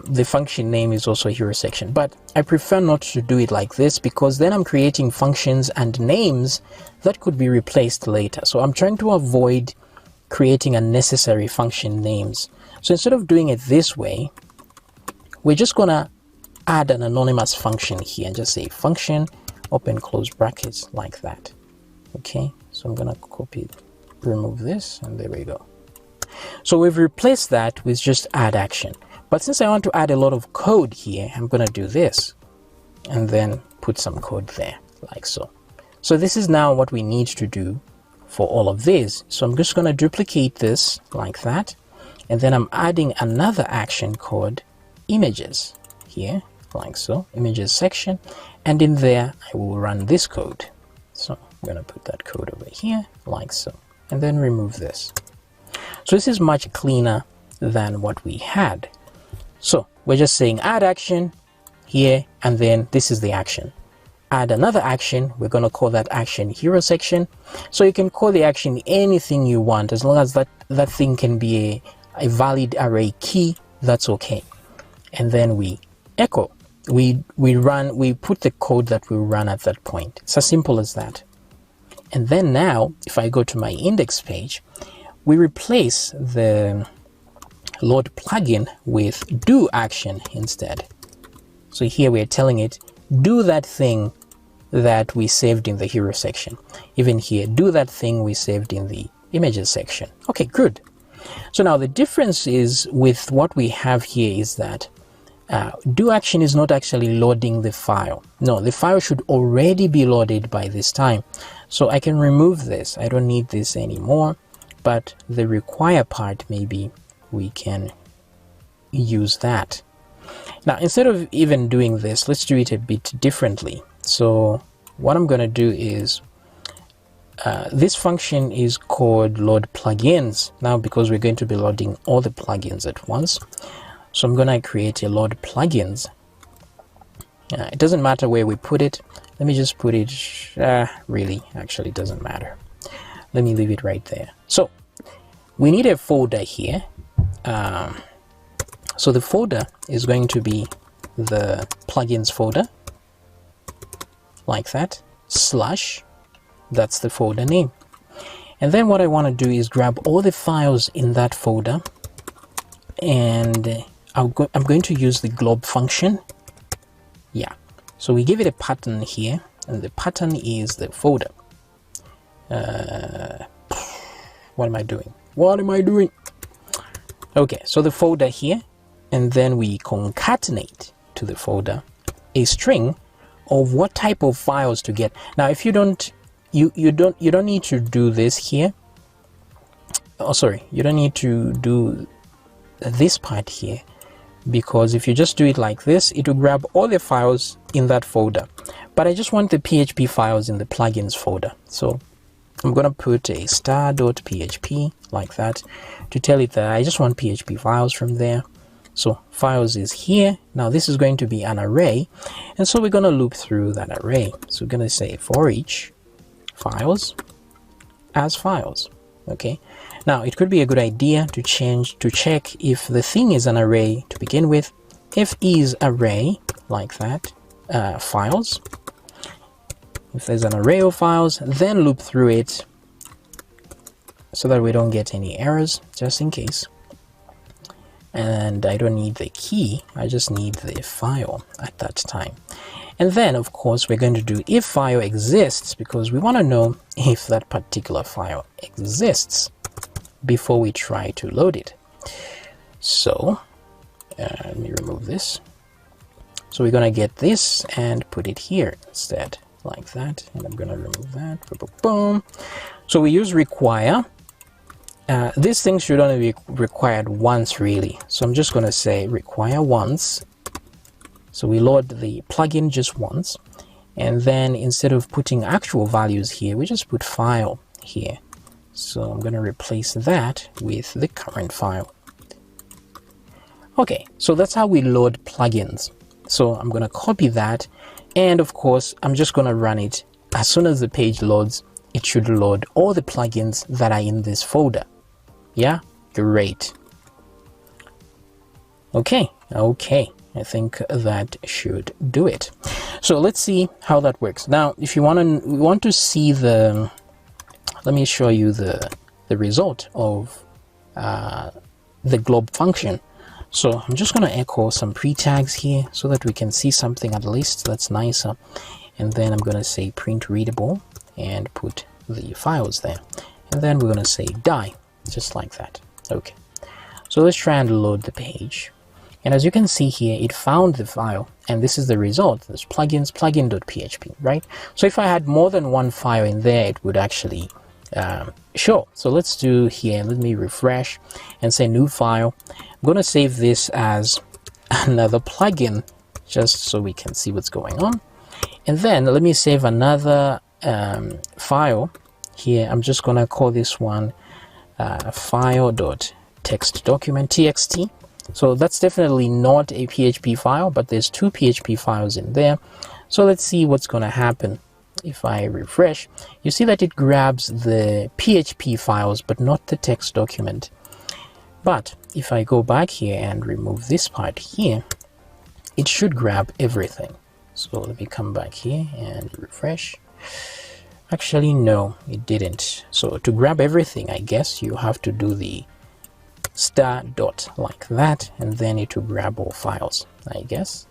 the function name is also hero section, but I prefer not to do it like this, because then I'm creating functions and names that could be replaced later. So I'm trying to avoid creating unnecessary function names. So instead of doing it this way, we're just gonna add an anonymous function here and just say function, open close brackets like that. Okay, so I'm gonna copy, remove this, and there we go. So we've replaced that with just add action. But since I want to add a lot of code here, I'm gonna do this and then put some code there, like so. So this is now what we need to do for all of this. So I'm just gonna duplicate this like that, and then I'm adding another action called images here, like so, images section, and in there I will run this code. So I'm gonna put that code over here, like so, and then remove this. So this is much cleaner than what we had. So we're just saying add action here, and then this is the action. Add another action, we're going to call that action hero section. So you can call the action anything you want, as long as that thing can be a valid array key, that's okay. And then we echo, we put the code that we run at that point. It's as simple as that. And then now, if I go to my index page, we replace the load plugin with do action instead. So here we are telling it, do that thing that we saved in the hero section. Even here, do that thing we saved in the images section. Okay, good. So now the difference is with what we have here is that do action is not actually loading the file. No, the file should already be loaded by this time. So I can remove this. I don't need this anymore, but the require part, maybe we can use that. Now, instead of even doing this, let's do it a bit differently. So what I'm going to do is this function is called load plugins now, because we're going to be loading all the plugins at once. So I'm going to create a load plugins. It doesn't matter where we put it. Let me just put it, really, actually it doesn't matter. Let me leave it right there. So we need a folder here. So the folder is going to be the plugins folder, like that, slash, that's the folder name. And then what I want to do is grab all the files in that folder, and I'm going to use the glob function. Yeah, so we give it a pattern here, and the pattern is the folder. What am I doing? What am I doing? Okay, so the folder here, and then we concatenate to the folder a string of what type of files to get. Now, if you don't, you don't need to do this here. Oh, sorry, you don't need to do this part here, because if you just do it like this, it will grab all the files in that folder. But I just want the PHP files in the plugins folder. So I'm going to put a star.php like that to tell it that I just want PHP files from there. So files is here. Now this is going to be an array, and so we're going to loop through that array. So we're going to say for each files as files. Okay, now it could be a good idea to check if the thing is an array to begin with. If is array, like that, files. If there's an array of files, then loop through it so that we don't get any errors, just in case. And I don't need the key, I just need the file at that time. And then, of course, we're going to do if file exists, because we want to know if that particular file exists before we try to load it. So let me remove this. So we're going to get this and put it here instead, like that. And I'm going to remove that. Boom, boom, boom. So we use require. These things should only be required once, really. So I'm just going to say require once. So we load the plugin just once. And then instead of putting actual values here, we just put file here. So I'm going to replace that with the current file. Okay, so that's how we load plugins. So I'm going to copy that. And of course, I'm just going to run it. As soon as the page loads, it should load all the plugins that are in this folder. Yeah, great. Okay, I think that should do it. So let's see how that works. Now, if you want to see the, let me show you the result of the glob function. So I'm just going to echo some pre-tags here so that we can see something at least that's nicer. And then I'm going to say print readable and put the files there, and then we're going to say die, just like that. Okay, so let's try and load the page, and as you can see here, it found the file, and this is the result. There's plugins, plugin.php, right? So if I had more than one file in there, it would actually show. So let's do here, let me refresh and say new file. I'm going to save this as another plugin just so we can see what's going on, and then let me save another file here. I'm just going to call this one file.text document txt. So that's definitely not a PHP file, but there's two PHP files in there. So let's see what's going to happen. If I refresh, you see that it grabs the PHP files but not the text document. But if I go back here and remove this part here, it should grab everything. So let me come back here and refresh. Actually, no, it didn't. So to grab everything, I guess you have to do the star dot like that, and then it will grab all files, I guess.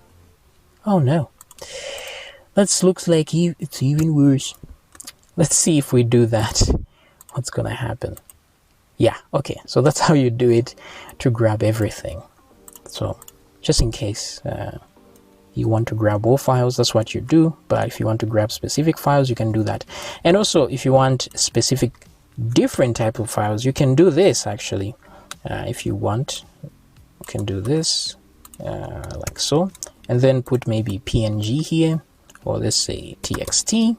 Oh no, that looks like it's even worse. Let's see if we do that, what's gonna happen. Yeah, okay, so that's how you do it to grab everything. So just in case you want to grab all files, that's what you do. But if you want to grab specific files, you can do that. And also, if you want specific different type of files, you can do this actually. If you want, you can do this like so, and then put maybe PNG here, or let's say TXT.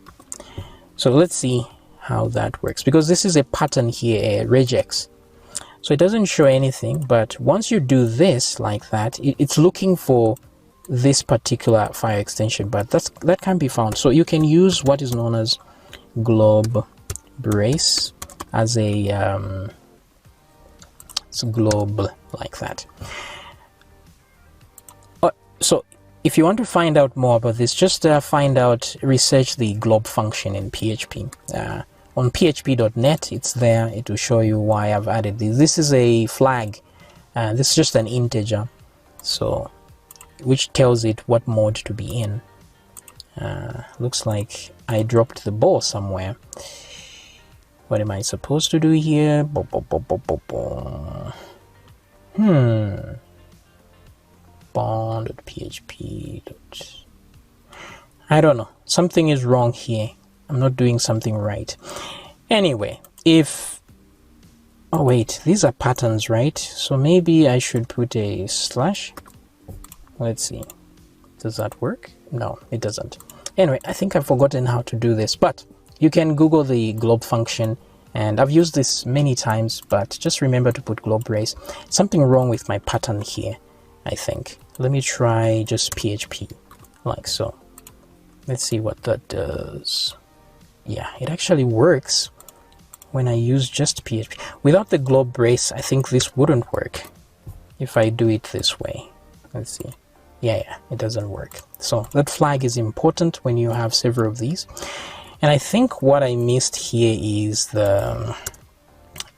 So let's see how that works, because this is a pattern here, a regex. So it doesn't show anything, but once you do this like that, it's looking for this particular file extension, but that can be found. So you can use what is known as glob brace as a glob like that. So if you want to find out more about this, just research the glob function in PHP. On php.net, it's there. It will show you why I've added this. This is a flag. This is just an integer, so which tells it what mode to be in. Looks like I dropped the ball somewhere. What am I supposed to do here? Bond.php. I don't know. Something is wrong here. I'm not doing something right. Anyway, oh wait, these are patterns, right? So maybe I should put a slash. Let's see. Does that work? No, it doesn't. Anyway, I think I've forgotten how to do this, but you can Google the glob function, and I've used this many times, but just remember to put glob brace. Something wrong with my pattern here, I think. Let me try just PHP, like so. Let's see what that does. Yeah, it actually works when I use just PHP. Without the glob brace, I think this wouldn't work if I do it this way. Let's see. Yeah, it doesn't work. So that flag is important when you have several of these. And I think what I missed here is the,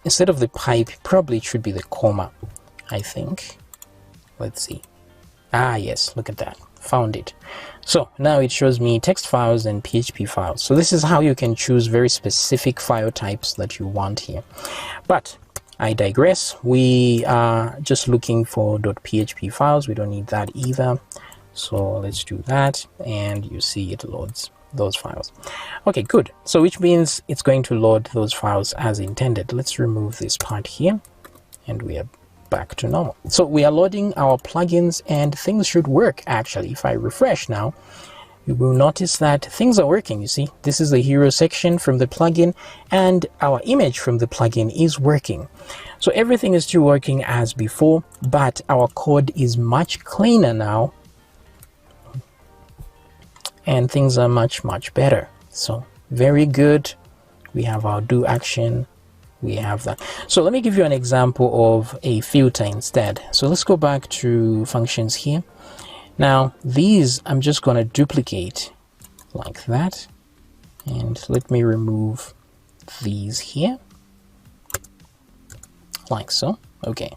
instead of the pipe, probably it should be the comma, I think. Let's see. Ah, yes, look at that. Found it. So now it shows me text files and PHP files. So this is how you can choose very specific file types that you want here. But I digress. We are just looking for .php files. We don't need that either. So let's do that. And you see it loads those files. Okay, good. So which means it's going to load those files as intended. Let's remove this part here, and we are back to normal. So we are loading our plugins, and things should work. Actually, if I refresh now, you will notice that things are working. You see, this is the hero section from the plugin, and our image from the plugin is working. So everything is still working as before, but our code is much cleaner now, and things are much better. So very good. We have our do action. We have that. So let me give you an example of a filter instead. So let's go back to functions here. Now these I'm just going to duplicate like that, and let me remove these here like so. Okay,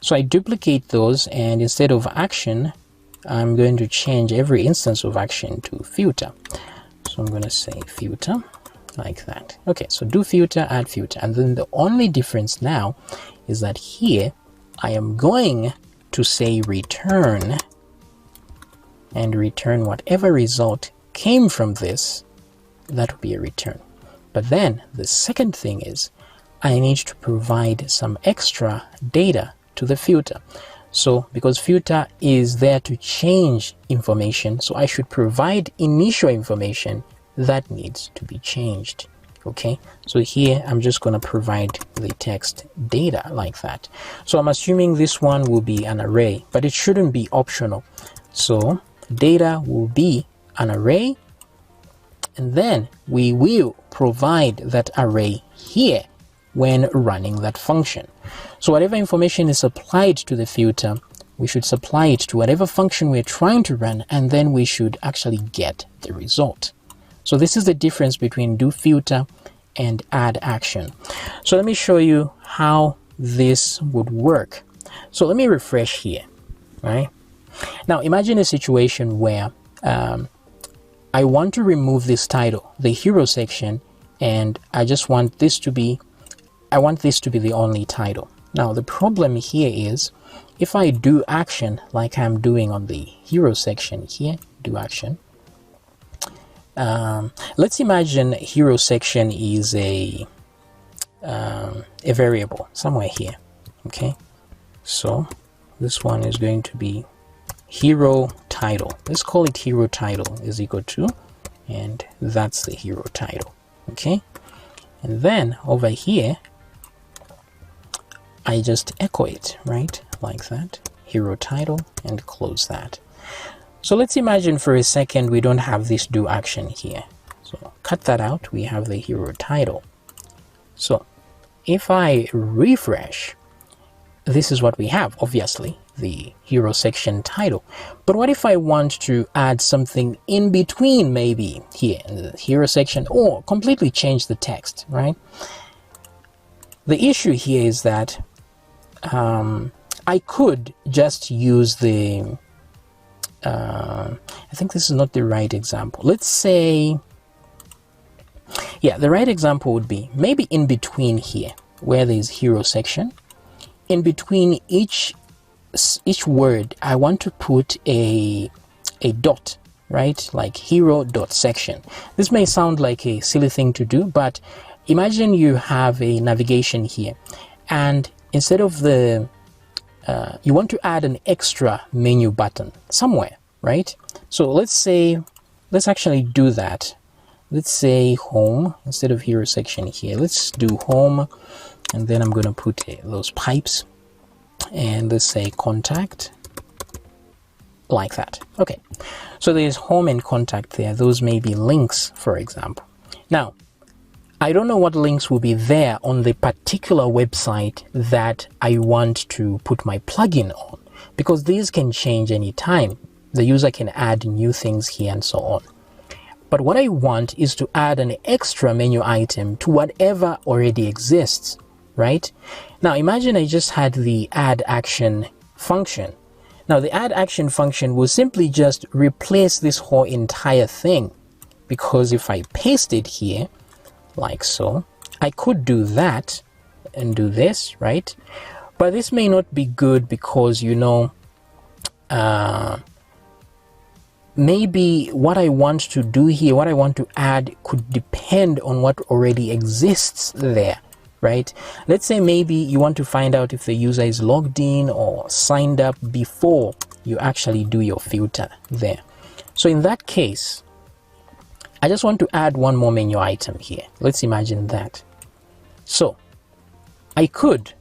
so I duplicate those, and instead of action, I'm going to change every instance of action to filter. So I'm going to say filter like that. Okay, so do filter, add filter, and then the only difference now is that here I am going to say return, and return whatever result came from this. That would be a return. But then the second thing is I need to provide some extra data to the filter. So because filter is there to change information, so I should provide initial information that needs to be changed. Okay, so here I'm just going to provide the text data like that. So I'm assuming this one will be an array, but it shouldn't be optional. So data will be an array, and then we will provide that array here when running that function. So whatever information is applied to the filter, we should supply it to whatever function we're trying to run, and then we should actually get the result. So this is the difference between do filter and add action. So let me show you how this would work. So let me refresh here, right? Now imagine a situation where I want to remove this title, the hero section, and I just want this to be the only title. Now the problem here is if I do action like I'm doing on the hero section here, do action. Let's imagine hero section is a variable somewhere here. Okay, so this one is going to be hero title. Let's call it hero title is equal to, and that's the hero title. Okay, and then over here I just echo it, right, like that, hero title, and close that. So let's imagine for a second we don't have this do action here. So cut that out, we have the hero title. So if I refresh, this is what we have, obviously, the hero section title. But what if I want to add something in between, maybe here in the hero section, or completely change the text, right? The issue here is that I could just use the I think this is not the right example. Let's say, yeah, the right example would be maybe in between here where there's hero section, in between each word I want to put a dot, right, like hero dot section. This may sound like a silly thing to do, but imagine you have a navigation here, and instead of the you want to add an extra menu button somewhere, right? So let's actually do that. Let's say home instead of hero section here. Let's do home, and then I'm going to put those pipes, and let's say contact, like that. Okay, so there's home and contact there. Those may be links, for example. Now I don't know what links will be there on the particular website that I want to put my plugin on, because these can change anytime. The user can add new things here and so on. But what I want is to add an extra menu item to whatever already exists, right? Now imagine I just had the add action function. Now the add action function will simply just replace this whole entire thing, because if I paste it here, like so, I could do that and do this, right? But this may not be good because, you know, maybe what I want to do here, what I want to add could depend on what already exists there, right? Let's say maybe you want to find out if the user is logged in or signed up before you actually do your filter there. So in that case, I just want to add one more menu item here. Let's imagine that. So I could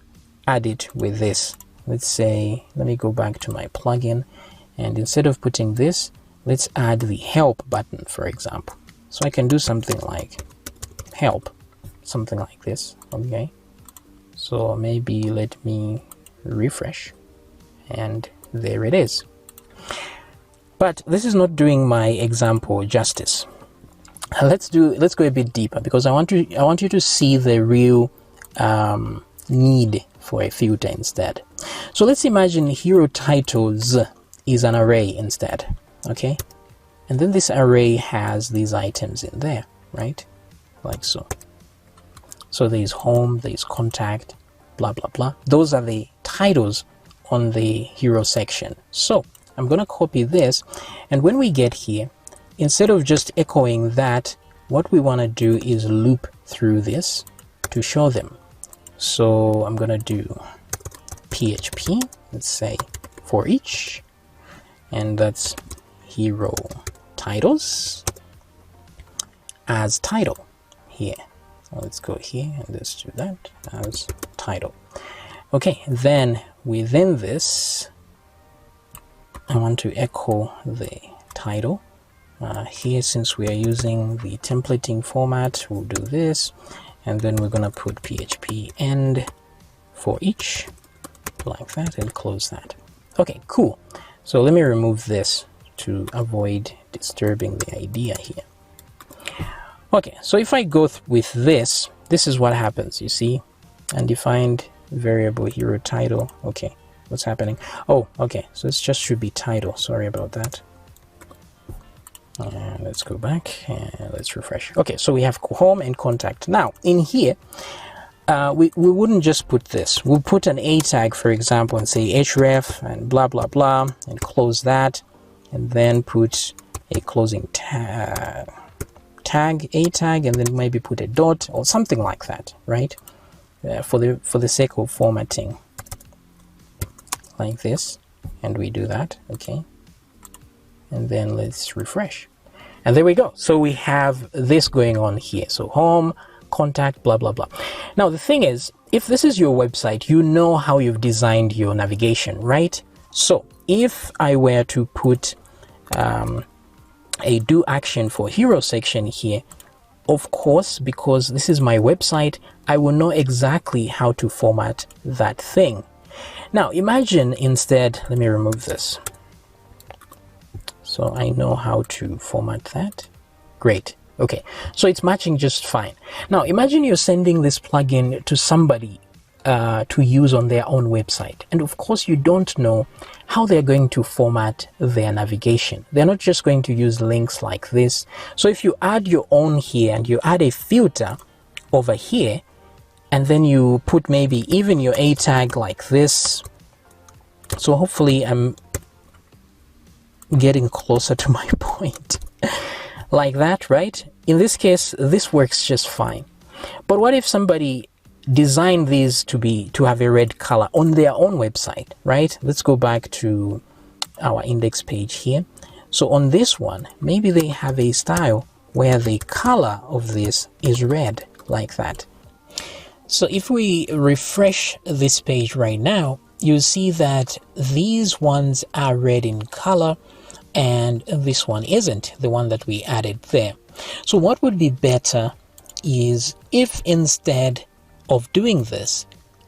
add it with this. Let's say, let me go back to my plugin, and instead of putting this, let's add the help button, for example. So I can do something like help, something like this. Okay, so maybe let me refresh, and there it is. But this is not doing my example justice. Let's go a bit deeper, because I want you to see the real need for a filter instead. So let's imagine hero titles is an array instead. Okay, and then this array has these items in there, right? like so. So there's home, there's contact, blah blah blah. Those are the titles on the hero section. So I'm going to copy this, and when we get here, instead of just echoing that, what we want to do is loop through this to show them. So I'm going to do PHP, let's say for each, and that's hero titles as title here. So let's go here and let's do that as title. Okay, then within this, I want to echo the title. Here, since we are using the templating format, we'll do this, and then we're going to put PHP end for each, like that, and close that. Okay, cool. So let me remove this to avoid disturbing the idea here. Okay, so if I go with this, this is what happens, you see, undefined variable hero title. Okay, what's happening? Oh, okay, so this just should be title. Sorry about that. And let's go back and let's refresh. Okay, so we have home and contact. Now in here, we wouldn't just put this. We'll put an a tag, for example, and say href and blah blah blah, and close that, and then put a closing tag, a tag, and then maybe put a dot or something like that, right? For the sake of formatting, like this, and we do that. Okay, and then let's refresh, and there we go. So we have this going on here. So home, contact, blah blah blah. Now the thing is, if this is your website, you know how you've designed your navigation, right? So if I were to put a do action for hero section here, of course, because this is my website, I will know exactly how to format that thing. Now imagine instead, let me remove this. So I know how to format that. Great. Okay, so it's matching just fine. Now imagine you're sending this plugin to somebody to use on their own website, and of course you don't know how they're going to format their navigation. They're not just going to use links like this. So if you add your own here and you add a filter over here, and then you put maybe even your a tag like this, so hopefully I'm getting closer to my point. Like that, right? In this case, this works just fine. But what if somebody designed these to have a red color on their own website, right? Let's go back to our index page here. So on this one, maybe they have a style where the color of this is red, like that. So if we refresh this page right now, you'll see that these ones are red in color, and this one isn't, the one that we added there. So what would be better is if instead of doing this,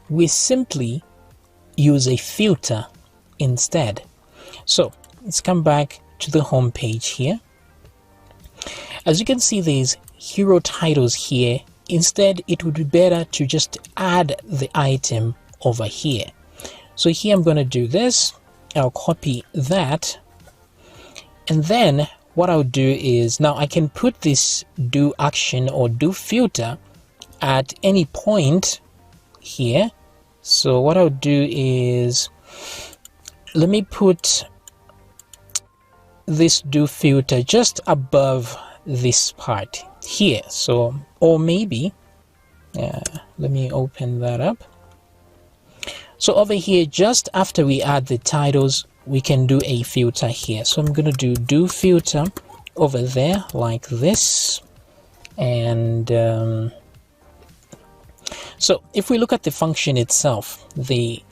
we simply use a filter instead. So let's come back to the home page here. As you can see, these hero titles here. Instead, it would be better to just add the item over here. So here I'm going to do this. I'll copy that. And then what I'll do is, now I can put this do action or do filter at any point here. So what I'll do is, let me put this do filter just above this part here. So, or maybe, let me open that up. So over here, just after we add the titles, we can do a filter here. So I'm going to do filter over there like this. And so if we look at the function itself, the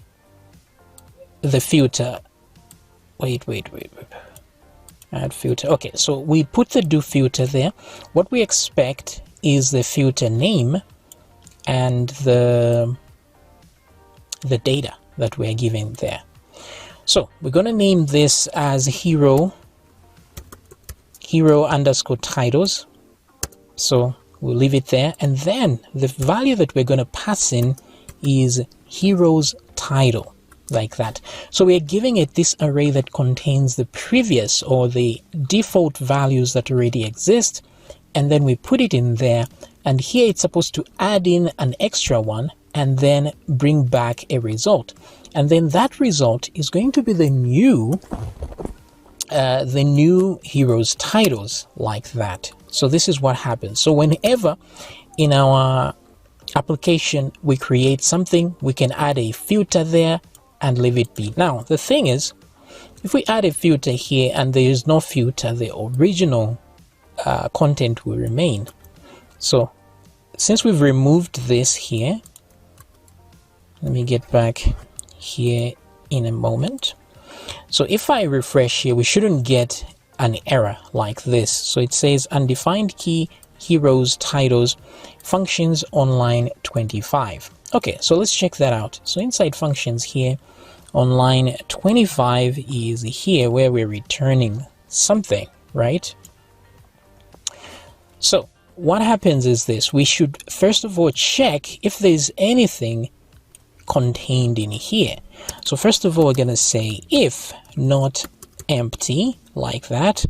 filter, wait, add filter. Okay, so we put the do filter there. What we expect is the filter name and the data that we're giving there. So we're going to name this as hero underscore titles. So we'll leave it there, and then the value that we're going to pass in is hero's title, like that. So we're giving it this array that contains the previous or the default values that already exist, and then we put it in there and here it's supposed to add in an extra one and then bring back a result. And then that result is going to be the new heroes titles, like that. So this is what happens. So whenever in our application we create something, we can add a filter there and leave it be. Now the thing is, if we add a filter here and there is no filter, the original content will remain. So since we've removed this here, let me get back here in a moment. So if I refresh here, we shouldn't get an error like this. So it says undefined key, heroes, titles, functions online 25. Okay, so let's check that out. So inside functions here, on line 25 is here where we're returning something, right? So what happens is this: we should first of all check if there's anything contained in here. So first of all, we're going to say if not empty, like that.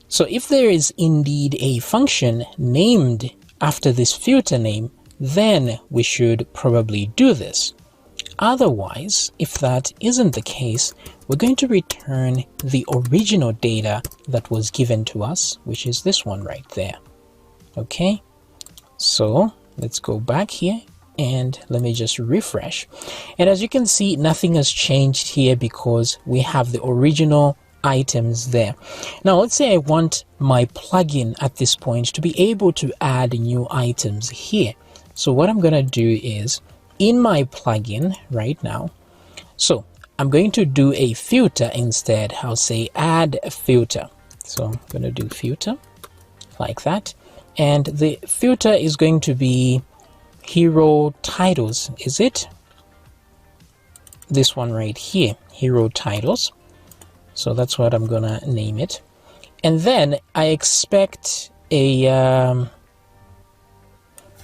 So if there is indeed a function named after this filter name, then we should probably do this. Otherwise, if that isn't the case, we're going to return the original data that was given to us, which is this one right there. Okay, so let's go back here and let me just refresh. And as you can see, nothing has changed here because we have the original items there. Now let's say I want my plugin at this point to be able to add new items here. So what I'm going to do is, in my plugin right now, so I'm going to do a filter instead. I'll say add a filter. So I'm going to do filter like that. And the filter is going to be hero titles, is it? This one right here, hero titles. So that's what I'm gonna name it. And then I expect a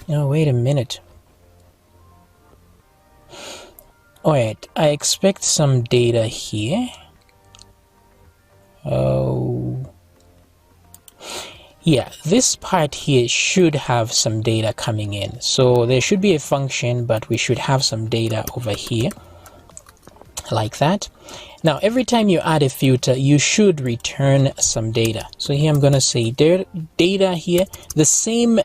no, wait a minute. All right, I expect some data here. Oh, yeah, this part here should have some data coming in. So there should be a function, but we should have some data over here, like that. Now, every time you add a filter, you should return some data. So here I'm going to say data here, the same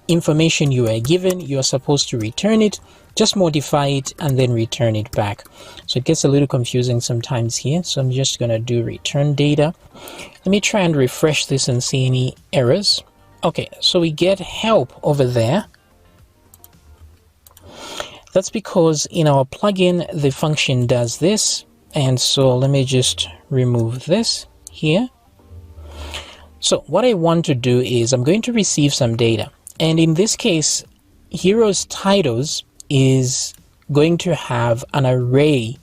information you were given, you're supposed to return it, just modify it and then return it back. So it gets a little confusing sometimes here. So I'm just going to do return data. Let me try and refresh this and see any errors. Okay, so we get help over there. That's because in our plugin, the function does this. And so let me just remove this here. So what I want to do is I'm going to receive some data. And in this case, heroes titles is going to have an array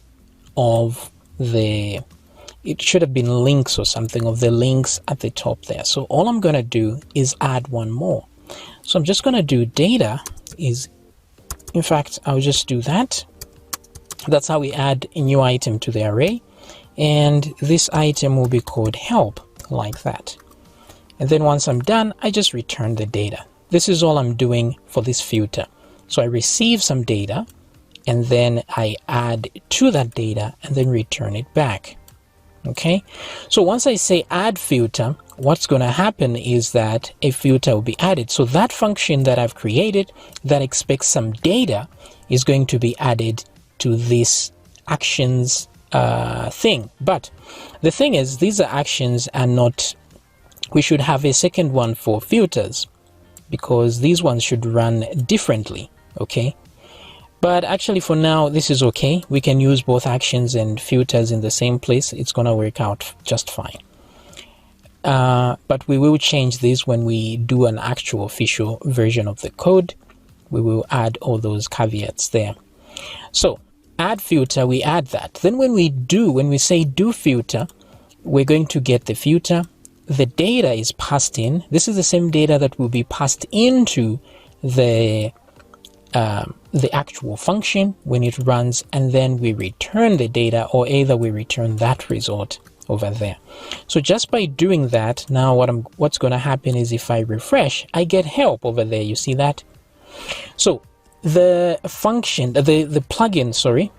of it should have been links or something, of the links at the top there. So all I'm going to do is add one more. So I'm just going to do data is, in fact, I'll just do that. That's how we add a new item to the array. And this item will be called help, like that. And then once I'm done, I just return the data. This is all I'm doing for this filter. So I receive some data and then I add to that data and then return it back. Okay, so once I say add filter, what's going to happen is that a filter will be added. So that function that I've created that expects some data is going to be added to this actions thing. But the thing is, these are actions and not, we should have a second one for filters because these ones should run differently. Okay, but actually for now this is okay. We can use both actions and filters in the same place. It's gonna work out just fine. But we will change this when we do an actual official version of the code. We will add all those caveats there. So add filter, we add that. Then when we say do filter, we're going to get the filter. The data is passed in. This is the same data that will be passed into the actual function when it runs, and then we return the data, or either we return that result over there. So just by doing that, now what's going to happen is if I refresh, I get help over there. You see that? So the function, the plugin, sorry,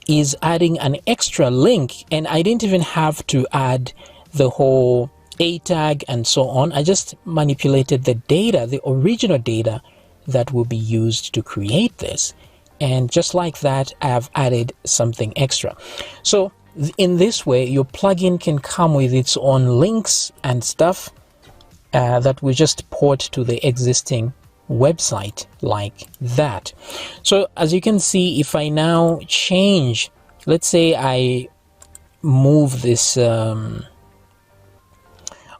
is adding an extra link, and I didn't even have to add the whole A tag and so on. I just manipulated the data, the original data that will be used to create this. And just like that, I have added something extra. So in this way, your plugin can come with its own links and stuff that we just port to the existing website like that. So as you can see, if I now change, let's say I move this, or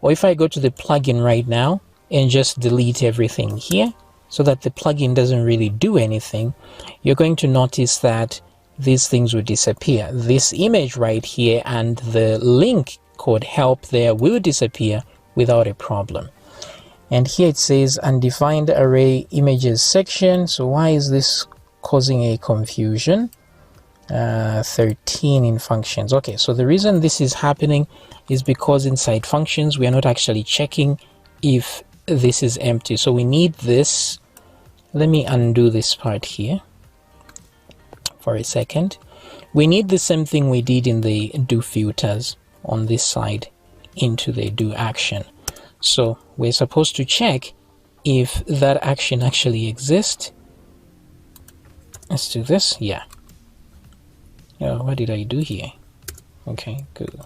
if I go to the plugin right now and just delete everything here so that the plugin doesn't really do anything, you're going to notice that these things will disappear. This image right here and the link called help there will disappear without a problem. And here it says undefined array images section. So why is this causing a confusion? 13 in functions. Okay, so the reason this is happening is because inside functions we are not actually checking if this is empty. So we need this. Let me undo this part here for a second. We need the same thing we did in the do filters on this side into the do action. So we're supposed to check if that action actually exists. Let's do this. Yeah. Oh, what did I do here? Okay, good.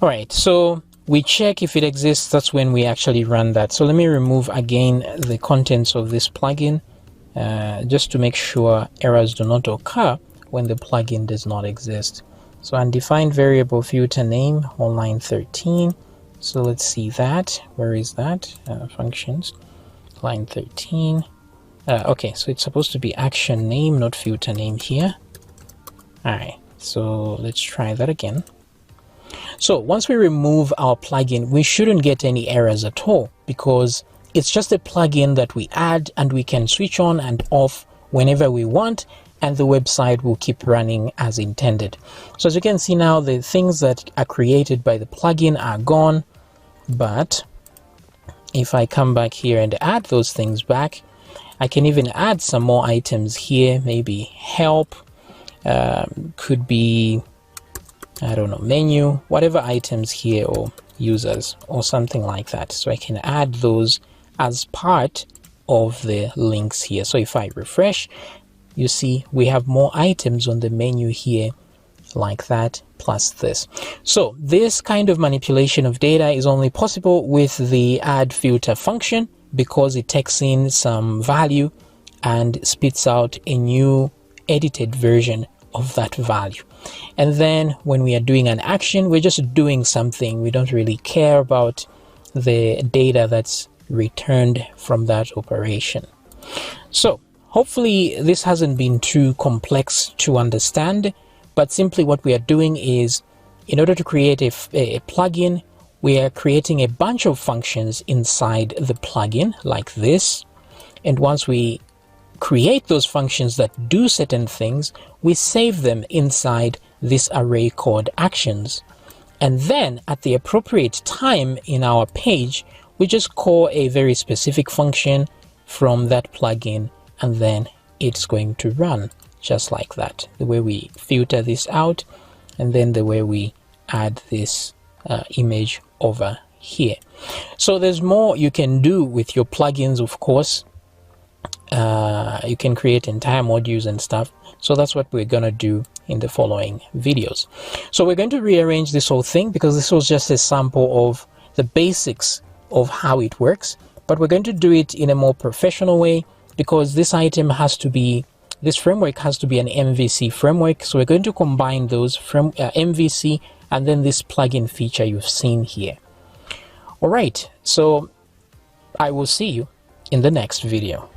All right, so we check if it exists. That's when we actually run that. So let me remove again the contents of this plugin just to make sure errors do not occur when the plugin does not exist. So undefined variable filter name on line 13. So let's see that. Where is that? Functions, line 13. Okay, so it's supposed to be action name, not filter name here. All right, so let's try that again. So once we remove our plugin, we shouldn't get any errors at all because it's just a plugin that we add and we can switch on and off whenever we want, and the website will keep running as intended. So as you can see now, the things that are created by the plugin are gone. But if I come back here and add those things back, I can even add some more items here. Maybe help, could be, I don't know, menu, whatever items here, or users or something like that. So I can add those as part of the links here. So if I refresh, you see we have more items on the menu here like that, plus this. So this kind of manipulation of data is only possible with the add filter function because it takes in some value and spits out a new edited version of that value. And then when we are doing an action, we're just doing something. We don't really care about the data that's returned from that operation. So hopefully this hasn't been too complex to understand, but simply what we are doing is, in order to create a plugin, we are creating a bunch of functions inside the plugin like this. And once we create those functions that do certain things, we save them inside this array called actions. And then at the appropriate time in our page, we just call a very specific function from that plugin, and then it's going to run just like that. The way we filter this out, and then the way we add this image over here. So there's more you can do with your plugins, of course. You can create entire modules and stuff. So that's what we're gonna do in the following videos. So we're going to rearrange this whole thing because this was just a sample of the basics of how it works, but we're going to do it in a more professional way because this item has to be, this framework has to be an MVC framework. So we're going to combine those from MVC and then this plugin feature you've seen here. All right, so I will see you in the next video.